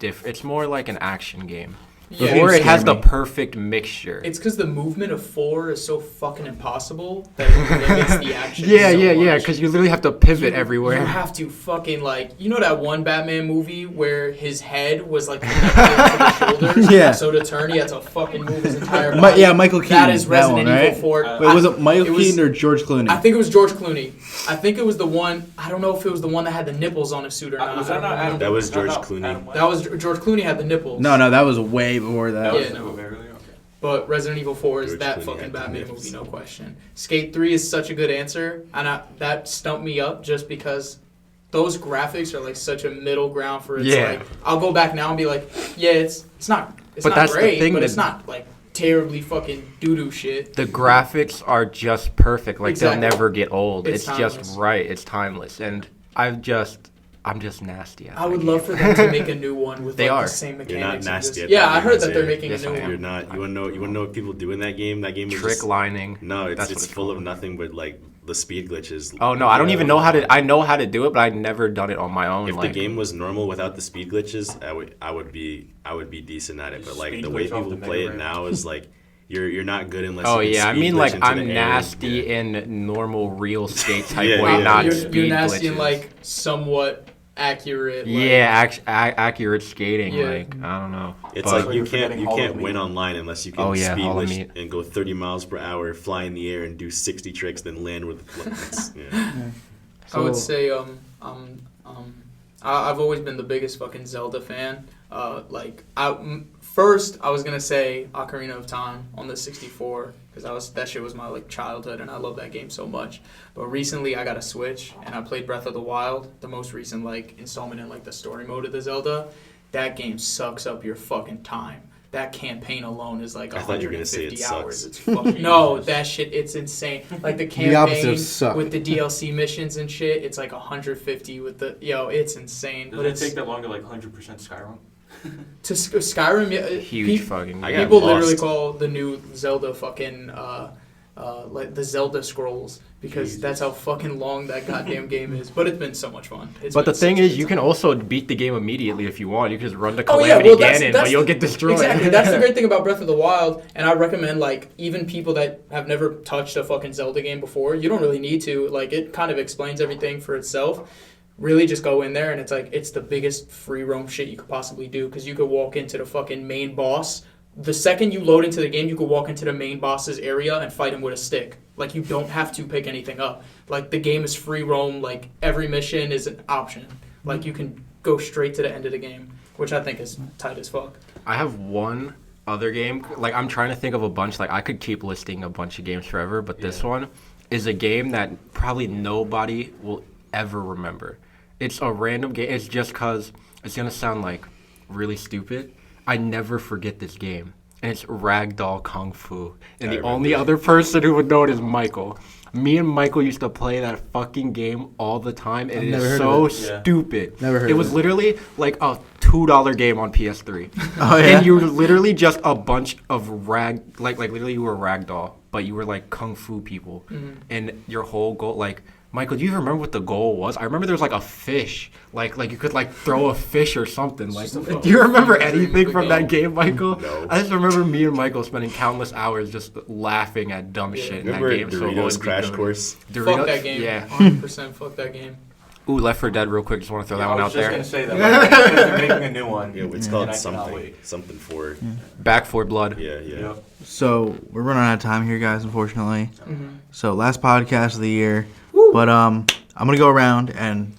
it's more like an action game. Yeah. 4 it has scare the me. perfect mixture. It's because the movement of 4 is so fucking impossible that it limits the action. yeah, so yeah, much. because you literally have to pivot You everywhere. have to fucking like, you know that one Batman movie where his head was like connected to the shoulders. Yeah. So to turn, he had to fucking move his entire body. Yeah, Michael Keaton. That is that Resident one, Evil right? 4. Wait, was it Michael it was- Keaton or George Clooney? I think it was George Clooney. I think it was the one. I don't know if it was the one that had the nipples on his suit or not. Was that I not don't Adam? know. That was not George Adam Clooney. West? That was George Clooney had the nipples. No, that was way before that. That was Yeah, Nico no. Beverly. Okay. But Resident Evil 4 is George that Clooney fucking had the Batman nips. movie, no question. Skate 3 is such a good answer, and that stumped me up just because those graphics are like such a middle ground for it's Yeah. like I'll go back now and be like, yeah, it's not But not that's the great, thing but that- it's not like terribly fucking doo-doo shit. The graphics are just perfect. Like Exactly. they'll never get old. It's It's timeless. just right. It's timeless. And I'm just nasty. At I that would game. love for them to make a new one with They like are. the same You're mechanics. not and nasty just- at yeah, that I game, heard that Isaiah. they're making Yes, a I new am. one. You're not. You wanna know what people do in that game? That game is trick just, lining. No, That's it's what full of called. nothing but like the speed glitches. Oh no, I don't even know how to. I know how to do it, but I've never done it on my own. If like, the game was normal without the speed glitches, I would be decent at it. But like Speed the way glitch off people the play Mega it Drive. now is like you're not good unless. Oh you can yeah, I speed mean glitch like into I'm the air nasty and- in normal real skate type Yeah, way, yeah, not yeah. speed You're nasty glitches. and like somewhat accurate. Like, yeah, accurate skating. Yeah. Like I don't know. It's But- like you You're forgetting Hall can't of win Meat. online unless you can Oh, yeah, speed Hall of glitch Meat. and go 30 miles per hour, fly in the air, and do 60 tricks, then land with the flips. Yeah. I would So- say I've always been the biggest fucking Zelda fan. First I was gonna say Ocarina of Time on the 64 because that shit was my like childhood and I love that game so much. But recently I got a Switch and I played Breath of the Wild, the most recent like installment in like the story mode of the Zelda. That game sucks up your fucking time. That campaign alone is like I thought you were gonna say 150 it hours. sucks. It's fucking no, that shit. It's insane. Like the The opposite campaign of suck. with the DLC missions and shit. It's like 150 with the it's insane. Does But it it's take that long to like 100% Skyrim? to Skyrim. Yeah, Huge fucking. I game. got people literally lost. call the new Zelda fucking like the Zelda scrolls because Jesus. that's how fucking long that goddamn game is. But it's been so much fun. But the thing is, you can also beat the game immediately if you want. You can just run to Calamity Ganon, but you'll get destroyed. Exactly. That's the great thing about Breath of the Wild, and I recommend like even people that have never touched a fucking Zelda game before, you don't really need to. Like it kind of explains everything for itself. Really just go in there and it's like it's the biggest free roam shit you could possibly do because you could walk into the fucking main boss. The second you load into the game, you could walk into the main boss's area and fight him with a stick. Like you don't have to pick anything up. Like the game is free roam. Like every mission is an option. Like you can go straight to the end of the game, which I think is tight as fuck. I have one other game. Like I'm trying to think of a bunch. Like I could keep listing a bunch of games forever, but this one is a game that probably nobody will ever remember. It's a random game. It's just because it's going to sound like really stupid. I never forget this game. And it's Ragdoll Kung Fu. And I the remember only that. other person who would know it is Michael. Me and Michael used to play that fucking game all the time. And I've it never is heard so of it. Yeah. stupid. Never heard It of was it. literally like a $2 game on PS3. Oh, yeah? And you were literally just a bunch of like literally you were Ragdoll. But you were like Kung Fu people. And your whole goal, like, Michael, do you remember what the goal was? I remember there was like a fish, like you could like throw a fish or something. Like, do you remember anything from that game, Michael? No. I just remember me and Michael spending countless hours just laughing at dumb shit in that Remember game. Doritos Crash Course? Fuck that game. Yeah. 100% fuck that game. Ooh, Left 4 Dead real quick. Just want to throw that one out there. I was just going to say that. Because they're making a new one. Yeah, it's And called I cannot something. wait. Something for. Back 4 Blood. Yeah. Yep. So we're running out of time here, guys. Unfortunately. Mm-hmm. So last podcast of the year, but I'm gonna go around and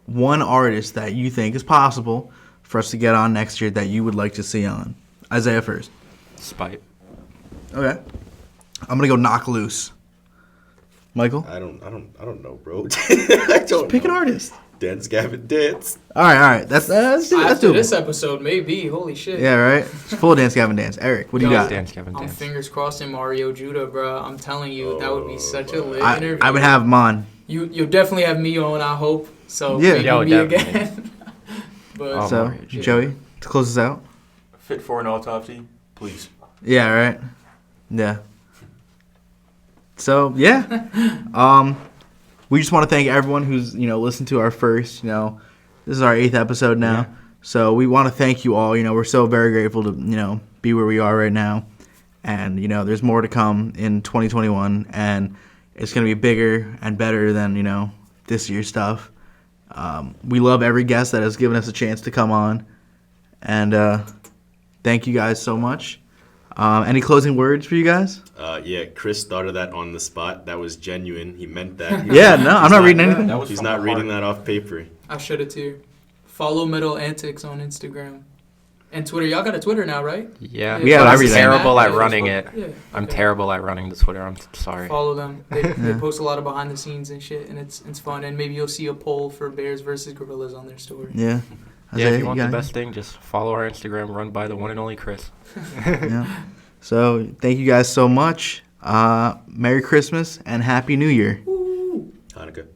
one artist that you think is possible for us to get on next year that you would like to see on. Isaiah first. Spite. Okay. I'm gonna go Knock Loose. Michael. I don't know, bro. I don't Pick an know. artist. Dance, Gavin, dance. All right. That's After this doable. episode, maybe. Holy shit. Yeah, right. It's full dance, Gavin, dance. Eric, what do you Yo, got? Dance, Kevin, I'm dance. fingers crossing Mario Judah, bro. I'm telling you, that would be such a lit I interview. would have him on. You'll definitely have me on, I hope. So Yeah. maybe Yo, me definitely. again. But Oh, So Mario, yeah. Joey, to close us out. Fit for an autopsy, please. Yeah, right. Yeah. So yeah, we just want to thank everyone who's listened to our first. This is our 8th episode now. Yeah. So we want to thank you all. We're so very grateful to be where we are right now, and there's more to come in 2021, and it's gonna be bigger and better than this year's stuff. We love every guest that has given us a chance to come on, and thank you guys so much. Any closing words for you guys? Yeah, Chris thought of that on the spot. That was genuine. He meant that. Yeah, no, I'm not reading anything. That was He's from not the reading heart. that off paper. I should have too. Follow Metal Antics on Instagram and Twitter. Y'all got a Twitter now, right? Yeah, We have but I'm everything. terrible at Yeah, running Facebook. it. Yeah, I'm okay. terrible at running the Twitter. I'm sorry. Follow them. They post a lot of behind the scenes and shit, and it's fun. And maybe you'll see a poll for Bears versus Gorillas on their story. Yeah. Yeah, Isaiah, if you want the got best thing, just follow our Instagram run by the one and only Chris. it? Yeah. So thank you guys so much. Merry Christmas and Happy New Year. Hanukkah.